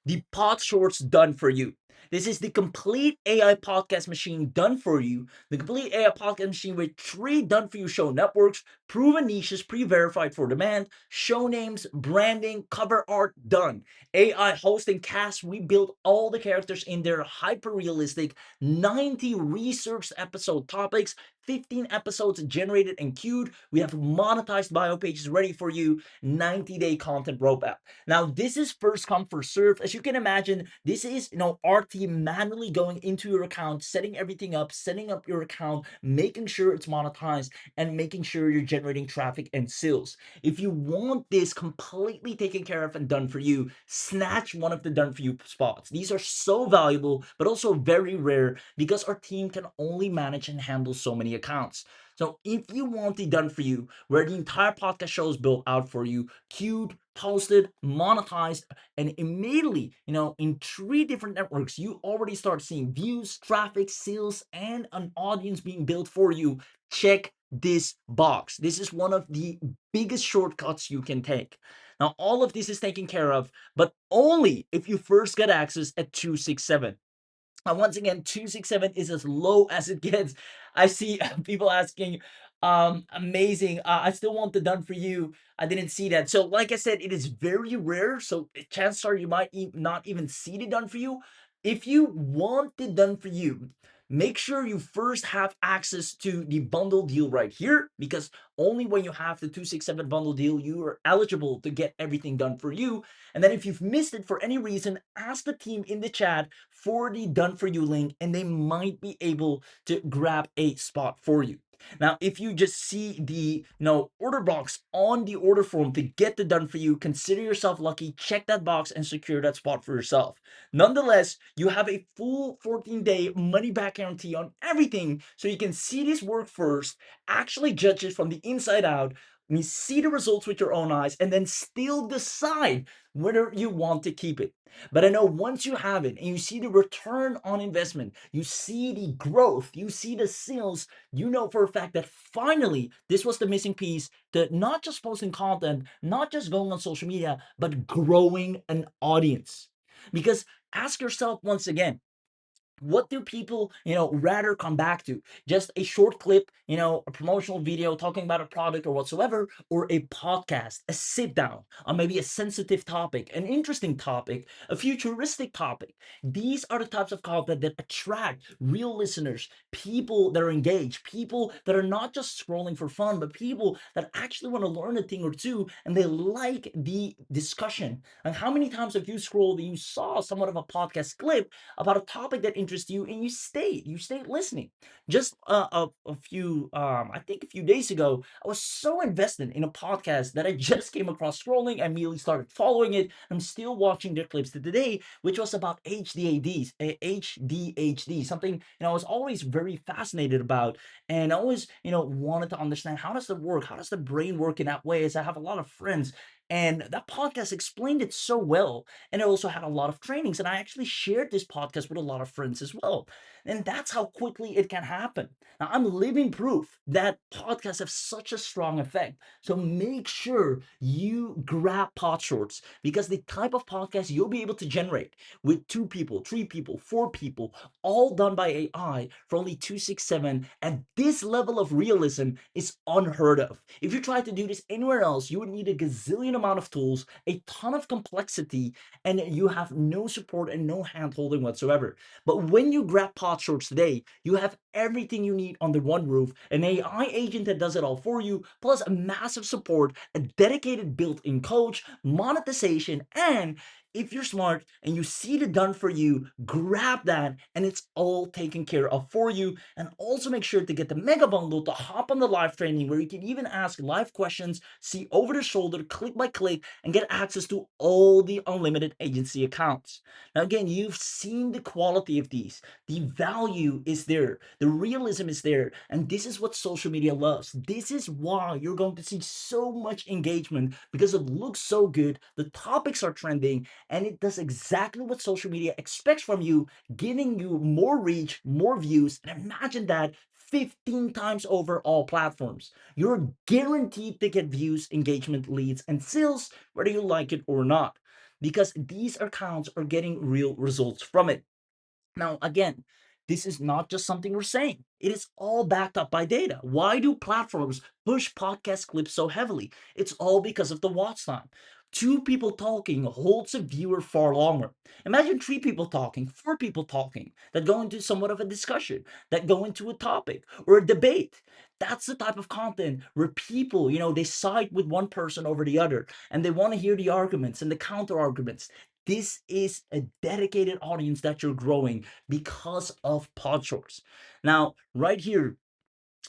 the Pod Shorts done for you. This is the complete AI podcast machine done for you. The complete AI podcast machine with 3 done for you show networks, proven niches, pre-verified for demand, show names, branding, cover art done. AI hosting cast, we built all the characters in there, hyper realistic, 90 researched episode topics, 15 episodes generated and queued. We have monetized bio pages ready for you. 90-day content roadmap. Now, this is first come, first serve. As you can imagine, this is, our team manually going into your account, setting everything up, setting up your account, making sure it's monetized, and making sure you're generating traffic and sales. If you want this completely taken care of and done for you, snatch one of the done for you spots. These are so valuable, but also very rare because our team can only manage and handle so many accounts. So if you want the done for you, where the entire podcast show is built out for you, queued, posted, monetized, and immediately, in 3 different networks, you already start seeing views, traffic, sales, and an audience being built for you. Check this box. This is one of the biggest shortcuts you can take. Now, all of this is taken care of, but only if you first get access at 267. Once again, 267 is as low as it gets. I see people asking, amazing. I still want the done for you. I didn't see that. So, like I said, it is very rare. So, chances are you might not even see the done for you. If you want the done for you, make sure you first have access to the bundle deal right here, because only when you have the 267 bundle deal, you are eligible to get everything done for you. And then if you've missed it for any reason, ask the team in the chat for the done for you link, and they might be able to grab a spot for you. Now, if you just see the order box on the order form to get the done for you, consider yourself lucky. Check that box and secure that spot for yourself. Nonetheless, you have a full 14-day money back guarantee on everything, so you can see this work first, actually judge it from the inside out, and you see the results with your own eyes, and then still decide whether you want to keep it. But I know once you have it and you see the return on investment, you see the growth, you see the sales, you know for a fact that finally this was the missing piece to not just posting content, not just going on social media, but growing an audience. Because ask yourself once again, what do people rather come back to? Just a short clip, a promotional video talking about a product or whatsoever, or a podcast, a sit down on maybe a sensitive topic, an interesting topic, a futuristic topic? These are the types of content that attract real listeners, people that are engaged, people that are not just scrolling for fun, but people that actually want to learn a thing or two, and they like the discussion. And how many times have you scrolled and you saw somewhat of a podcast clip about a topic that interests you, and you stayed listening? Just a few I think a few days ago, I was so invested in a podcast that I just came across scrolling. I immediately started following it. I'm still watching their clips to today, which was about HDHD, something I was always very fascinated about, and I always wanted to understand, how does it work, how does the brain work in that way, as I have a lot of friends, and that podcast explained it so well. And I also had a lot of trainings, and I actually shared this podcast with a lot of friends as well. And that's how quickly it can happen. Now, I'm living proof that podcasts have such a strong effect. So make sure you grab pod shorts, because the type of podcast you'll be able to generate with 2 people, 3 people, 4 people, all done by AI for only 267, and this level of realism is unheard of. If you try to do this anywhere else, you would need a gazillion amount of tools, a ton of complexity, and you have no support and no hand holding whatsoever. But when you grab pod shorts today, you have everything you need under one roof, an AI agent that does it all for you, plus a massive support, a dedicated built-in coach, monetization, and if you're smart and you see the done for you, grab that, and it's all taken care of for you. And also make sure to get the mega bundle to hop on the live training, where you can even ask live questions, see over the shoulder, click by click, and get access to all the unlimited agency accounts. Now, again, you've seen the quality of these. The value is there, the realism is there, and this is what social media loves. This is why you're going to see so much engagement, because it looks so good, the topics are trending, and it does exactly what social media expects from you, giving you more reach, more views, and imagine that 15 times over all platforms. You're guaranteed to get views, engagement, leads, and sales, whether you like it or not, because these accounts are getting real results from it. Now, again, this is not just something we're saying. It is all backed up by data. Why do platforms push podcast clips so heavily? It's all because of the watch time. 2 people talking holds a viewer far longer. Imagine 3 people talking, 4 people talking that go into somewhat of a discussion, that go into a topic or a debate. That's the type of content where people, they side with one person over the other and they want to hear the arguments and the counter arguments. This is a dedicated audience that you're growing because of Podshorts. Now, right here,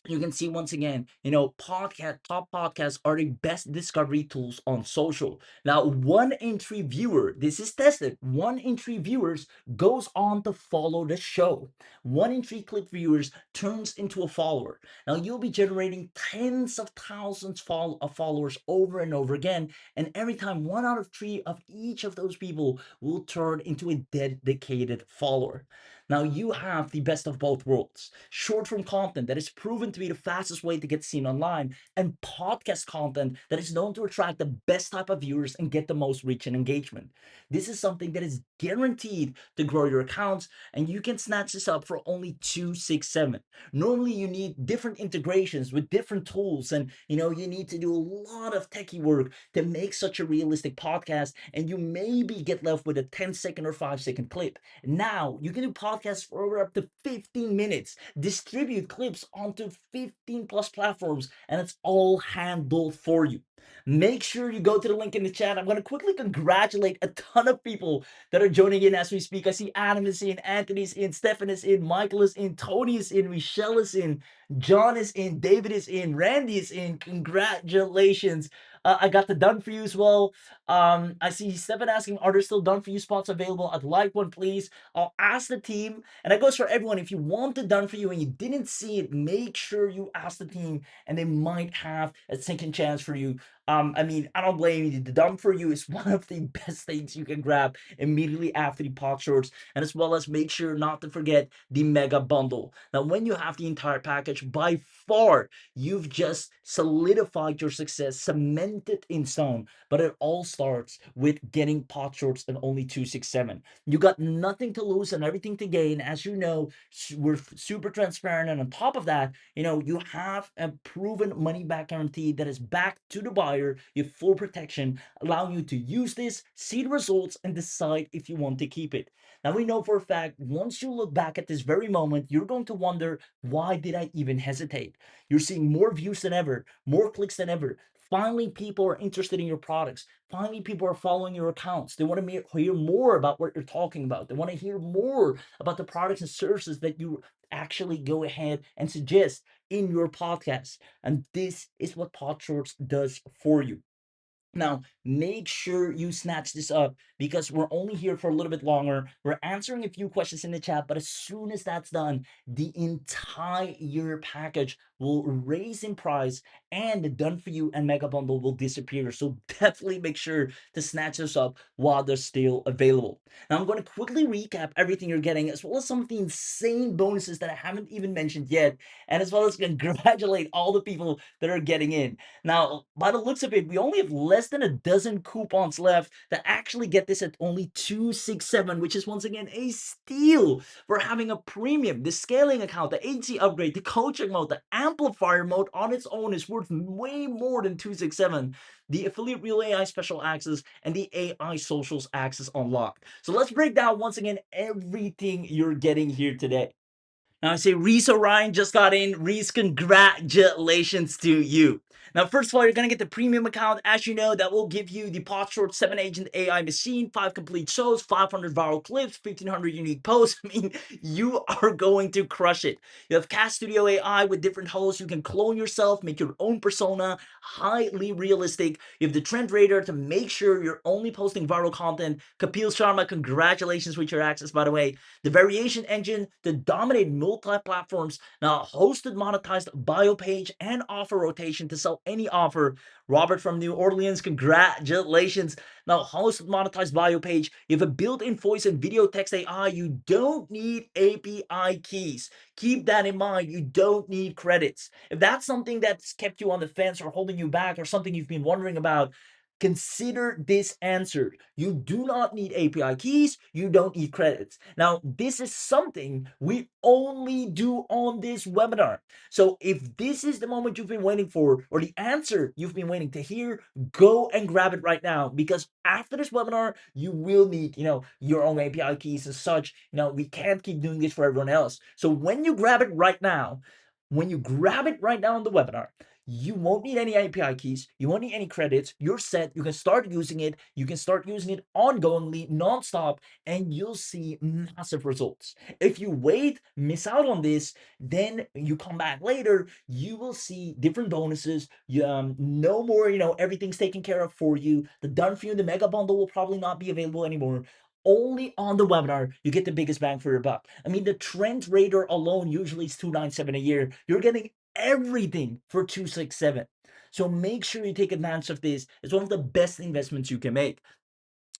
you can see once again, top podcasts are the best discovery tools on social. Now, 1 in 3 viewer, this is tested, 1 in 3 viewers goes on to follow the show. 1 in 3 click viewers turns into a follower. Now, you'll be generating tens of thousands of followers over and over again, and every time 1 out of 3 of each of those people will turn into a dedicated follower. Now you have the best of both worlds. Short form content that is proven to be the fastest way to get seen online, and podcast content that is known to attract the best type of viewers and get the most reach and engagement. This is something that is guaranteed to grow your accounts, and you can snatch this up for only 267. Normally you need different integrations with different tools, and you need to do a lot of techie work to make such a realistic podcast, and you maybe get left with a 10-second or 5-second clip. Now you can do podcasts for over up to 15 minutes, distribute clips onto 15 plus platforms, and it's all handled for you. Make sure you go to the link in the chat. I'm going to quickly congratulate a ton of people that are joining in as we speak. I see Adam is in, Anthony's in, Stefan is in, Michael is in, Tony is in, Michelle is in, John is in, David is in, Randy is in. Congratulations. I got the done for you as well. I see Stefan asking, are there still done for you spots available? I'd like one, please. I'll ask the team, and that goes for everyone. If you want it done for you and you didn't see it, make sure you ask the team, and they might have a second chance for you. I don't blame you. The done for you is one of the best things you can grab immediately after the pod shorts, and as well as make sure not to forget the mega bundle. Now, when you have the entire package, by far, you've just solidified your success, cemented in stone. But it all starts with getting pod shorts at only 267. You got nothing to lose and everything to gain. As you know, we're super transparent. And on top of that, you have a proven money back guarantee that is backed to the buyer. You have full protection, allowing you to use this, see the results, and decide if you want to keep it. Now, we know for a fact, once you look back at this very moment, you're going to wonder, why did I even hesitate? You're seeing more views than ever, more clicks than ever. Finally, people are interested in your products. Finally, people are following your accounts. They want to hear more about what you're talking about. They want to hear more about the products and services that you actually go ahead and suggest in your podcast. And this is what Podshorts does for you. Now, make sure you snatch this up because we're only here for a little bit longer. We're answering a few questions in the chat, but as soon as that's done, the entire package will raise in price and the done for you and mega bundle will disappear. So definitely make sure to snatch this up while they're still available. Now, I'm going to quickly recap everything you're getting, as well as some of the insane bonuses that I haven't even mentioned yet, and as well as congratulate all the people that are getting in. Now, by the looks of it, we only have less than a dozen coupons left that actually get this at only 267, which is once again a steal for having a premium. The scaling account, the agency upgrade, the coaching mode, the amplifier mode on its own is worth way more than 267. The affiliate real AI special access and the AI socials access unlocked. So let's break down once again everything you're getting here today. Now I say Reese Orion just got in. Reese, congratulations to you. Now, first of all, you're gonna get the premium account. As you know, that will give you the Podshort 7-agent AI machine, 5 complete shows, 500 viral clips, 1,500 unique posts. I mean, you are going to crush it. You have Cast Studio AI with different hosts. You can clone yourself, make your own persona, highly realistic. You have the Trend Radar to make sure you're only posting viral content. Kapil Sharma, congratulations with your access, by the way. The variation engine to dominate multi-platforms. Now, hosted monetized bio page and offer rotation to sell any offer. Robert from New Orleans, congratulations. Now, hosted monetized bio page. You have a built-in voice and video text AI. You don't need API keys. Keep that in mind. You don't need credits. If that's something that's kept you on the fence or holding you back or something you've been wondering about, consider this answer. You do not need API keys, you don't need credits. Now, this is something we only do on this webinar. So if this is the moment you've been waiting for, or the answer you've been waiting to hear, go and grab it right now, because after this webinar, you will need, your own API keys and such. We can't keep doing this for everyone else. So when you grab it right now, on the webinar, you won't need any API keys. You won't need any credits. You're set. You can start using it. You can start using it ongoingly, nonstop, and you'll see massive results. If you wait, miss out on this, then you come back later, you will see different bonuses. No more, everything's taken care of for you. The done for you, the mega bundle will probably not be available anymore. Only on the webinar, you get the biggest bang for your buck. I mean, the Trend Raider alone usually is $297 a year. You're getting everything for 267. So make sure you take advantage of this. It's one of the best investments you can make.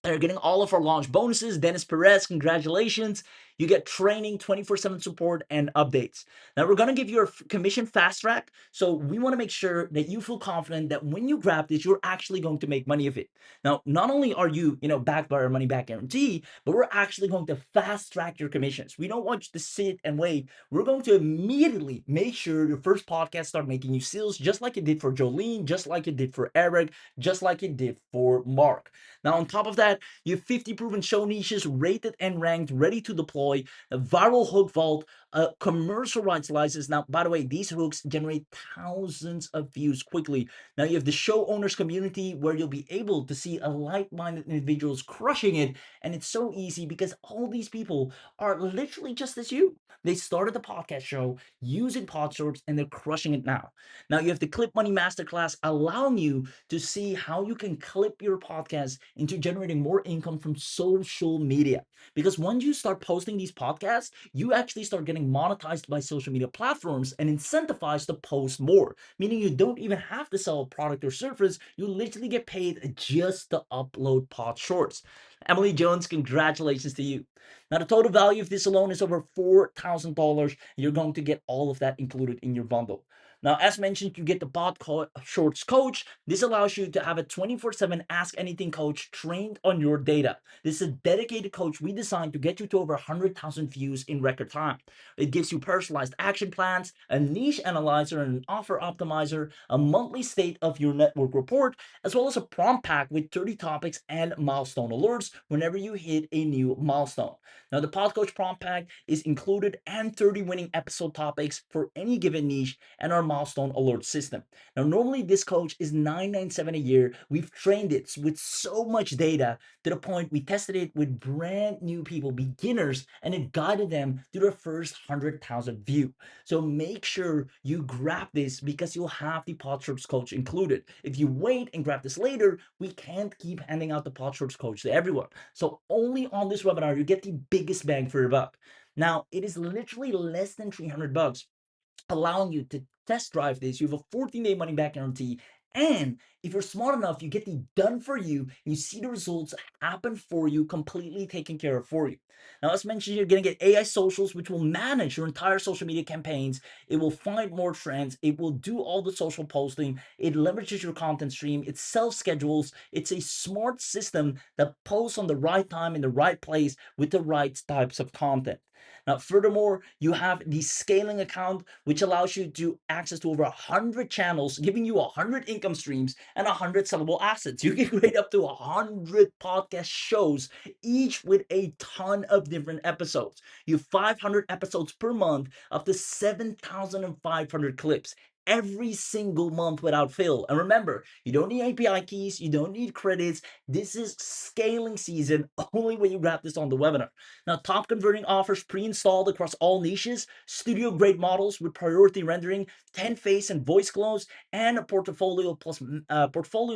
They're getting all of our launch bonuses. Dennis Perez, congratulations. You get training, 24/7 support, and updates. Now, we're going to give you a commission fast track. So we want to make sure that you feel confident that when you grab this, you're actually going to make money of it. Now, not only are you, backed by our money back guarantee, but we're actually going to fast track your commissions. We don't want you to sit and wait. We're going to immediately make sure your first podcast start making you sales, just like it did for Jolene, just like it did for Eric, just like it did for Mark. Now, on top of that, you have 50 proven show niches rated and ranked, ready to deploy, a viral hook vault, a commercial rights license. Now, by the way, these hooks generate thousands of views quickly. Now, you have the show owners community, where you'll be able to see a like-minded individuals crushing it. And it's so easy because all these people are literally just as you. They started the podcast show using Podshorts and they're crushing it now. Now, you have the Clip Money Masterclass, allowing you to see how you can clip your podcast into generating more income from social media. Because once you start posting these podcasts, you actually start getting monetized by social media platforms and incentivized to post more, meaning you don't even have to sell a product or service. You literally get paid just to upload pod shorts. Emily Jones, congratulations to you. Now, the total value of this alone is over $4,000. You're going to get all of that included in your bundle. Now, as mentioned, you get the Shorts Coach. This allows you to have a 24/7 Ask Anything coach trained on your data. This is a dedicated coach we designed to get you to over 100,000 views in record time. It gives you personalized action plans, a niche analyzer and an offer optimizer, a monthly state of your network report, as well as a prompt pack with 30 topics and milestone alerts whenever you hit a new milestone. Now, the Pod Coach prompt pack is included, and 30 winning episode topics for any given niche, and our milestone alert system. Now, normally this coach is $997 a year. We've trained it with so much data to the point we tested it with brand new people, beginners, and it guided them to their first 100,000 view. So make sure you grab this, because you'll have the Podshorts coach included. If you wait and grab this later, we can't keep handing out the Podshorts coach to everyone. So only on this webinar, you get the biggest bang for your buck. Now, it is literally less than $300, allowing you to test drive this. You have a 14-day money back guarantee. And if you're smart enough, you get the done for you, and you see the results happen for you, completely taken care of for you. Now, as mentioned, you're going to get AI socials, which will manage your entire social media campaigns. It will find more trends. It will do all the social posting. It leverages your content stream. It self-schedules. It's a smart system that posts on the right time in the right place with the right types of content. Now, furthermore, you have the scaling account, which allows you to access to over 100 channels, giving you 100 income streams and 100 sellable assets. You can create up to 100 podcast shows, each with a ton of different episodes. You have 500 episodes per month, up to 7,500 clips every single month without fail. And remember, you don't need API keys, you don't need credits. This is scaling season only when you grab this on the webinar. Now, top converting offers pre-installed across all niches, studio grade models with priority rendering, 10 face and voice clones, and a portfolio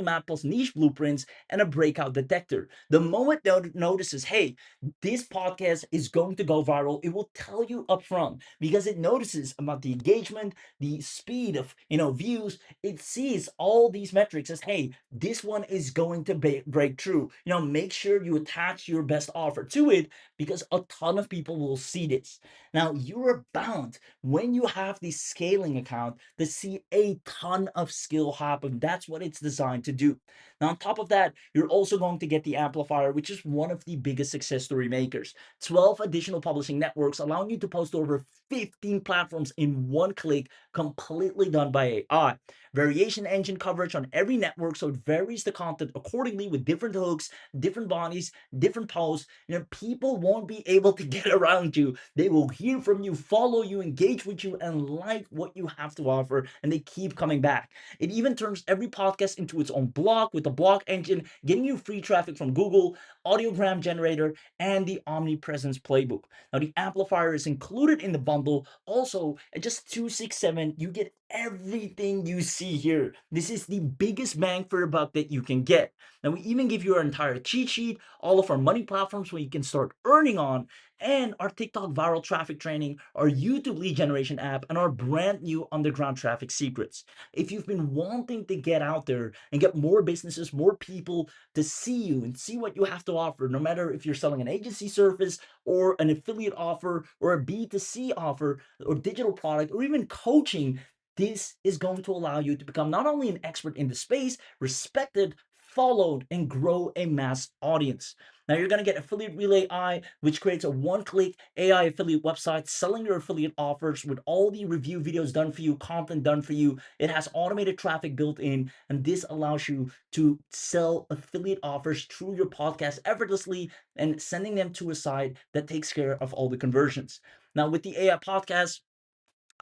map plus niche blueprints, and a breakout detector. The moment it notices, hey, this podcast is going to go viral, it will tell you upfront, because it notices about the engagement, the speed of views, it sees all these metrics as, hey, this one is going to break through. Make sure you attach your best offer to it, because a ton of people will see this. Now you're bound, when you have the scaling account, to see a ton of skill happen. That's what it's designed to do. Now, on top of that, you're also going to get the amplifier, which is one of the biggest success story makers. 12 additional publishing networks, allowing you to post over 15 platforms in one click, completely done by AI. Variation engine coverage on every network, so it varies the content accordingly with different hooks, different bodies, different posts. People won't be able to get around you. They will hear from you, follow you, engage with you, and like what you have to offer, and they keep coming back. It even turns every podcast into its own blog with a blog engine, getting you free traffic from Google, audiogram generator, and the omnipresence playbook. Now, the amplifier is included in the bundle. Also, at just 267, you get everything you see here. This is the biggest bang for a buck that you can get. Now, we even give you our entire cheat sheet, all of our money platforms where you can start earning on, and our TikTok viral traffic training, our YouTube lead generation app, and our brand new underground traffic secrets. If you've been wanting to get out there and get more businesses, more people to see you and see what you have to offer, no matter if you're selling an agency service or an affiliate offer or a B2C offer or digital product or even coaching, this is going to allow you to become not only an expert in the space, respected, followed, and grow a mass audience. Now you're going to get Affiliate Relay I, which creates a one-click AI affiliate website selling your affiliate offers with all the review videos done for you, content done for you. It has automated traffic built in, and this allows you to sell affiliate offers through your podcast effortlessly and sending them to a site that takes care of all the conversions. Now with the AI podcast,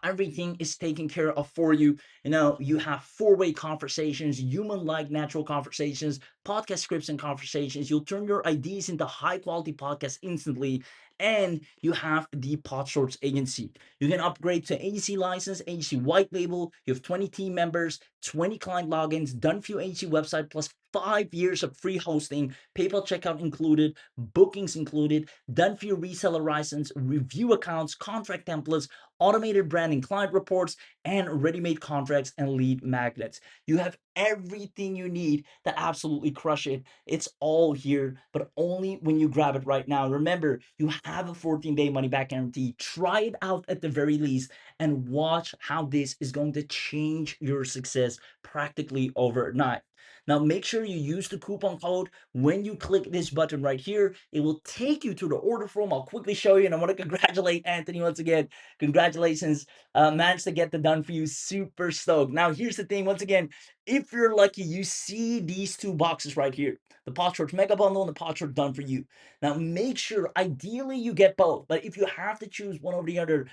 everything is taken care of for you. You have four-way conversations, human-like natural conversations, podcast scripts and conversations. You'll turn your ideas into high-quality podcasts instantly. And you have the Podshorts agency. You can upgrade to agency license, agency white label. You have 20 team members, 20 client logins, done for you agency website, plus 5 years of free hosting, PayPal checkout included, bookings included, done for you reseller license, review accounts, contract templates, automated branding, client reports, and ready-made contracts and lead magnets. You have everything you need to absolutely crush it. It's all here, but only when you grab it right now. Remember, you have a 14-day money-back guarantee. Try it out at the very least and watch how this is going to change your success practically overnight. Now, make sure you use the coupon code. When you click this button right here, it will take you to the order form. I'll quickly show you, and I want to congratulate Anthony once again. Congratulations, managed to get the done for you. Super stoked. Now, here's the thing. Once again, if you're lucky, you see these two boxes right here, the Podshorts Mega Bundle and the Podshorts Done For You. Now, make sure, ideally, you get both. But if you have to choose one over the other,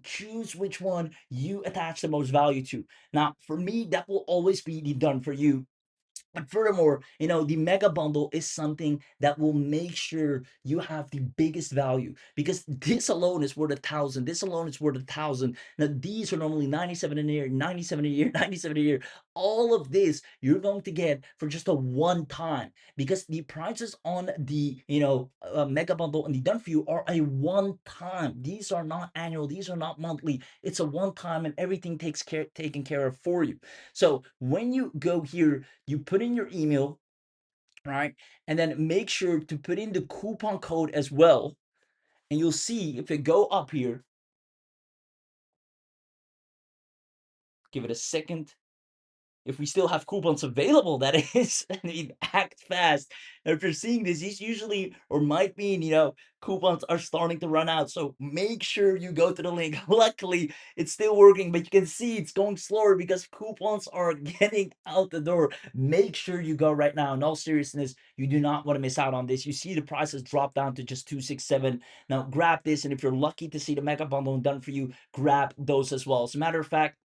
choose which one you attach the most value to. Now, for me, that will always be the Done For You. But furthermore, the mega bundle is something that will make sure you have the biggest value, because this alone is worth 1,000. This alone is worth 1,000. Now, these are normally 97 a year, 97 a year, 97 a year. All of this you're going to get for just a one time, because the prices on the mega bundle and the done for you are a one time. These are not annual. These are not monthly. It's a one time, and everything taken care of for you. So when you go here, you put in your email, right? And then make sure to put in the coupon code as well. And you'll see if you go up here, give it a second. If we still have coupons available, that is, I mean, act fast. Now, if you're seeing this, these usually or might mean, coupons are starting to run out. So make sure you go to the link. Luckily, it's still working, but you can see it's going slower because coupons are getting out the door. Make sure you go right now. In all seriousness, you do not want to miss out on this. You see the prices drop down to just 267. Now grab this, and if you're lucky to see the mega bundle done for you, grab those as well. As a matter of fact,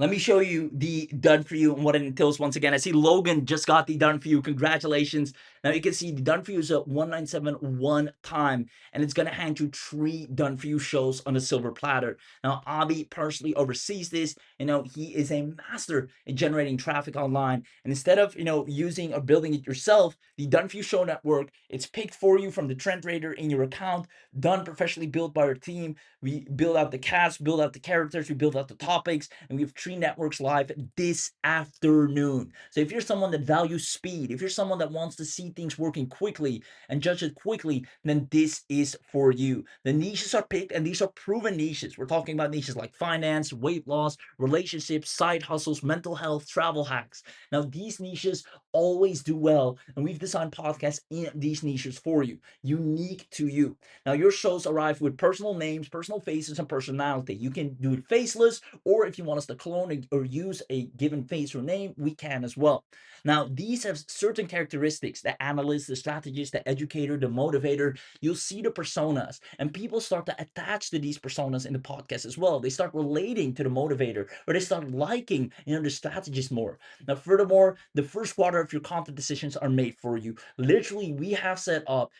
let me show you the done for you and what it entails once again. I see Logan just got the done for you. Congratulations. Now you can see the done for you is a 197 one time, and it's going to hand you 3 done for you shows on a silver platter. Now, Abby personally oversees this. He is a master in generating traffic online. And instead of, using or building it yourself, the done for you show network, it's picked for you from the trend rater in your account, done professionally built by our team. We build out the cast, build out the characters, we build out the topics, and we have 3 networks live this afternoon. So if you're someone that values speed, if you're someone that wants to see things working quickly and judge it quickly, then this is for you. The niches are picked, and these are proven niches. We're talking about niches like finance, weight loss, relationships, side hustles, mental health, travel hacks. Now, these niches always do well, and we've designed podcasts in these niches for you, unique to you. Now, your shows arrive with personal names, personal faces, and personality. You can do it faceless, or if you want us to clone or use a given face or name, we can as well. Now, these have certain characteristics: the analyst, the strategist, the educator, the motivator. You'll see the personas, and people start to attach to these personas in the podcast as well. They start relating to the motivator, or they start liking, the strategist more. Now, furthermore, the first quarter of your content decisions are made for you. Literally, we have set up,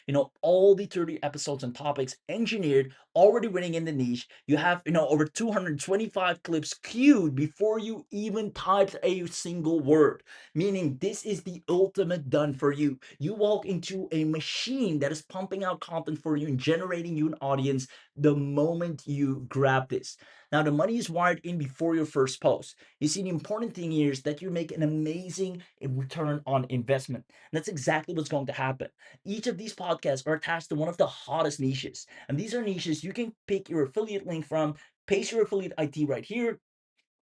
all the 30 episodes and topics engineered, already winning in the niche. You have, over 225 clips queued before you even typed a single word, meaning this is the ultimate done for you. You walk into a machine that is pumping out content for you and generating you an audience the moment you grab this. Now, the money is wired in before your first post. You see, the important thing here is that you make an amazing return on investment. And that's exactly what's going to happen. Each of these podcasts are attached to one of the hottest niches. And these are niches you can pick your affiliate link from, paste your affiliate ID right here,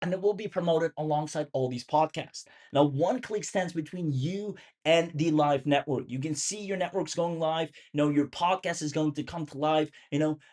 and it will be promoted alongside all these podcasts. Now, one click stands between you and the live network. You can see your network's going live. Your podcast is going to come to life.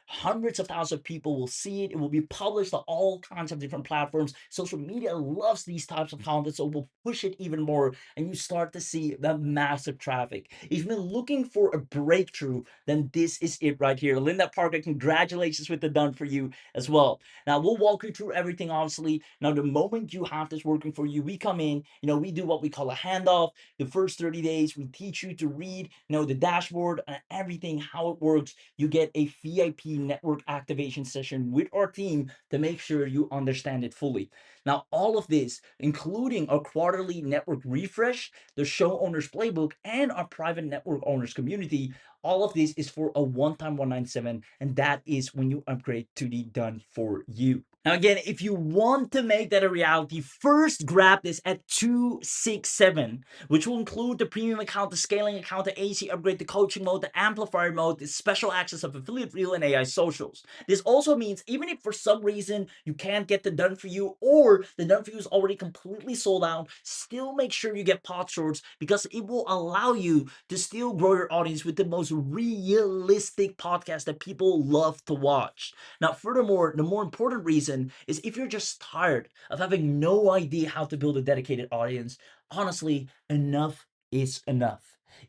Hundreds of thousands of people will see it. It will be published on all kinds of different platforms. Social media loves these types of content, so we'll push it even more. And you start to see the massive traffic. If you've been looking for a breakthrough, then this is it right here. Linda Parker, congratulations with the done for you as well. Now, we'll walk you through everything, obviously. Now, the moment you have this working for you, we come in, we do what we call a handoff. The first 30 days, we teach you to read, the dashboard and everything, how it works. You get a VIP network activation session with our team to make sure you understand it fully. Now, all of this, including our quarterly network refresh, the show owners playbook, and our private network owners community, all of this is for a one-time 197, and that is when you upgrade to the done for you. Now, again, if you want to make that a reality, first grab this at 267, which will include the premium account, the scaling account, the AC upgrade, the coaching mode, the amplifier mode, the special access of affiliate reel and AI socials. This also means even if for some reason you can't get the done for you, or the done for you is already completely sold out, still make sure you get pod shorts, because it will allow you to still grow your audience with the most realistic podcast that people love to watch. Now, furthermore, the more important reason is if you're just tired of having no idea how to build a dedicated audience, honestly, enough is enough.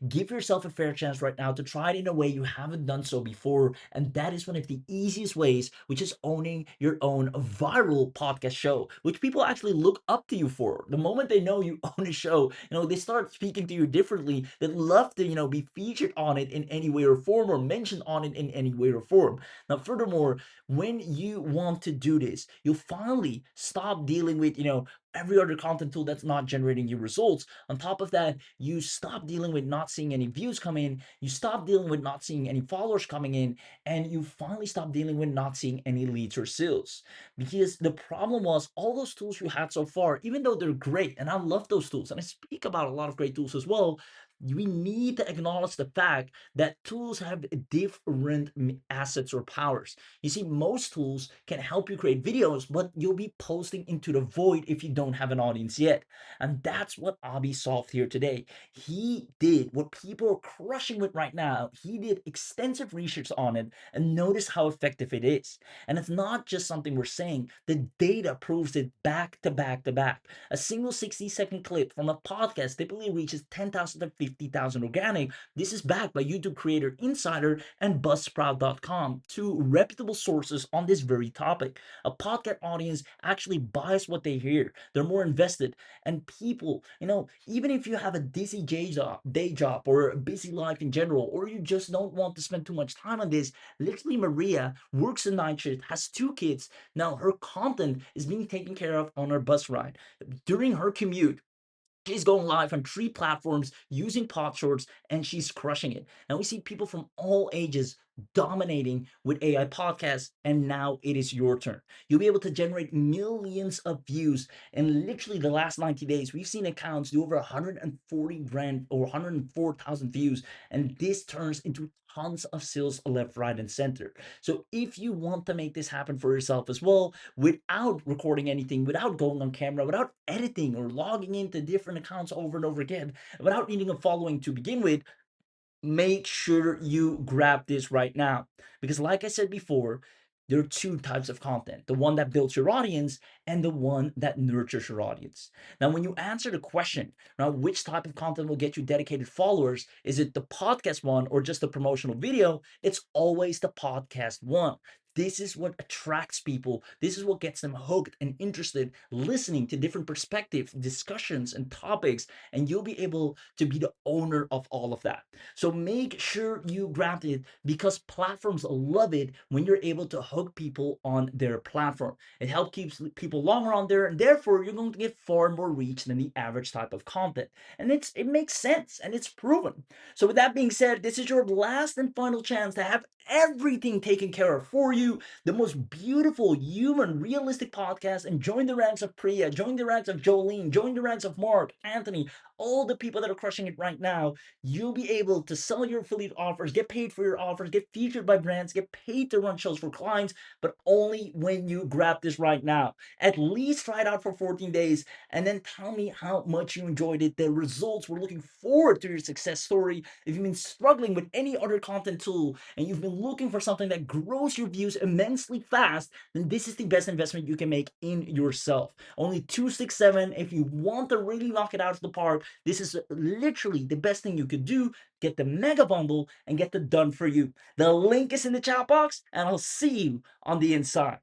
Give yourself a fair chance right now to try it in a way you haven't done so before, and that is one of the easiest ways, which is owning your own viral podcast show, which people actually look up to you for. The moment they know you own a show, they start speaking to you differently. They love to, be featured on it in any way or form, or mentioned on it in any way or form. Now, furthermore, when you want to do this, you'll finally stop dealing with, every other content tool that's not generating you results. On top of that, you stop dealing with not seeing any views come in, you stop dealing with not seeing any followers coming in, and you finally stop dealing with not seeing any leads or sales. Because the problem was all those tools you had so far, even though they're great, and I love those tools, and I speak about a lot of great tools as well, we need to acknowledge the fact that tools have different assets or powers. You see, most tools can help you create videos, but you'll be posting into the void if you don't have an audience yet. And that's what Abby solved here today. He did what people are crushing with right now. He did extensive research on it, and notice how effective it is. And it's not just something we're saying, the data proves it back to back to back. A single 60-second clip from a podcast typically reaches 10,000 to 50,000 organic. This is backed by YouTube Creator Insider and Buzzsprout.com, two reputable sources on this very topic. A podcast audience actually buys what they hear. They're more invested. And people, even if you have a busy day job or a busy life in general, or you just don't want to spend too much time on this, literally Maria works a night shift, has 2 kids. Now her content is being taken care of on her bus ride. During her commute, she's going live on 3 platforms using pod shorts, and she's crushing it. Now we see people from all ages dominating with AI podcasts, and now it is your turn. You'll be able to generate millions of views. And literally the last 90 days, we've seen accounts do over 140 grand or 104,000 views, and this turns into tons of sales left, right, and center. So if you want to make this happen for yourself as well, without recording anything, without going on camera, without editing or logging into different accounts over and over again, without needing a following to begin with, make sure you grab this right now. Because like I said before, there are two types of content: the one that builds your audience and the one that nurtures your audience. Now, when you answer the question, now which type of content will get you dedicated followers, is it the podcast one or just the promotional video? It's always the podcast one. This is what attracts people. This is what gets them hooked and interested, listening to different perspectives, discussions, and topics, and you'll be able to be the owner of all of that. So make sure you grab it, because platforms love it when you're able to hook people on their platform. It helps keep people longer on there, and therefore you're going to get far more reach than the average type of content. And it makes sense and it's proven. So with that being said, this is your last and final chance to have everything taken care of for you. The most beautiful, human, realistic podcast, and join the ranks of Priya, join the ranks of Jolene, join the ranks of Mark, Anthony, all the people that are crushing it right now. You'll be able to sell your affiliate offers, get paid for your offers, get featured by brands, get paid to run shows for clients, but only when you grab this right now. At least try it out for 14 days and then tell me how much you enjoyed it, the results. We're looking forward to your success story. If you've been struggling with any other content tool and you've been looking for something that grows your views immensely fast, then this is the best investment you can make in yourself. Only 267. If you want to really knock it out of the park, this is literally the best thing you could do. Get the mega bundle and get it done for you. The link is in the chat box, and I'll see you on the inside.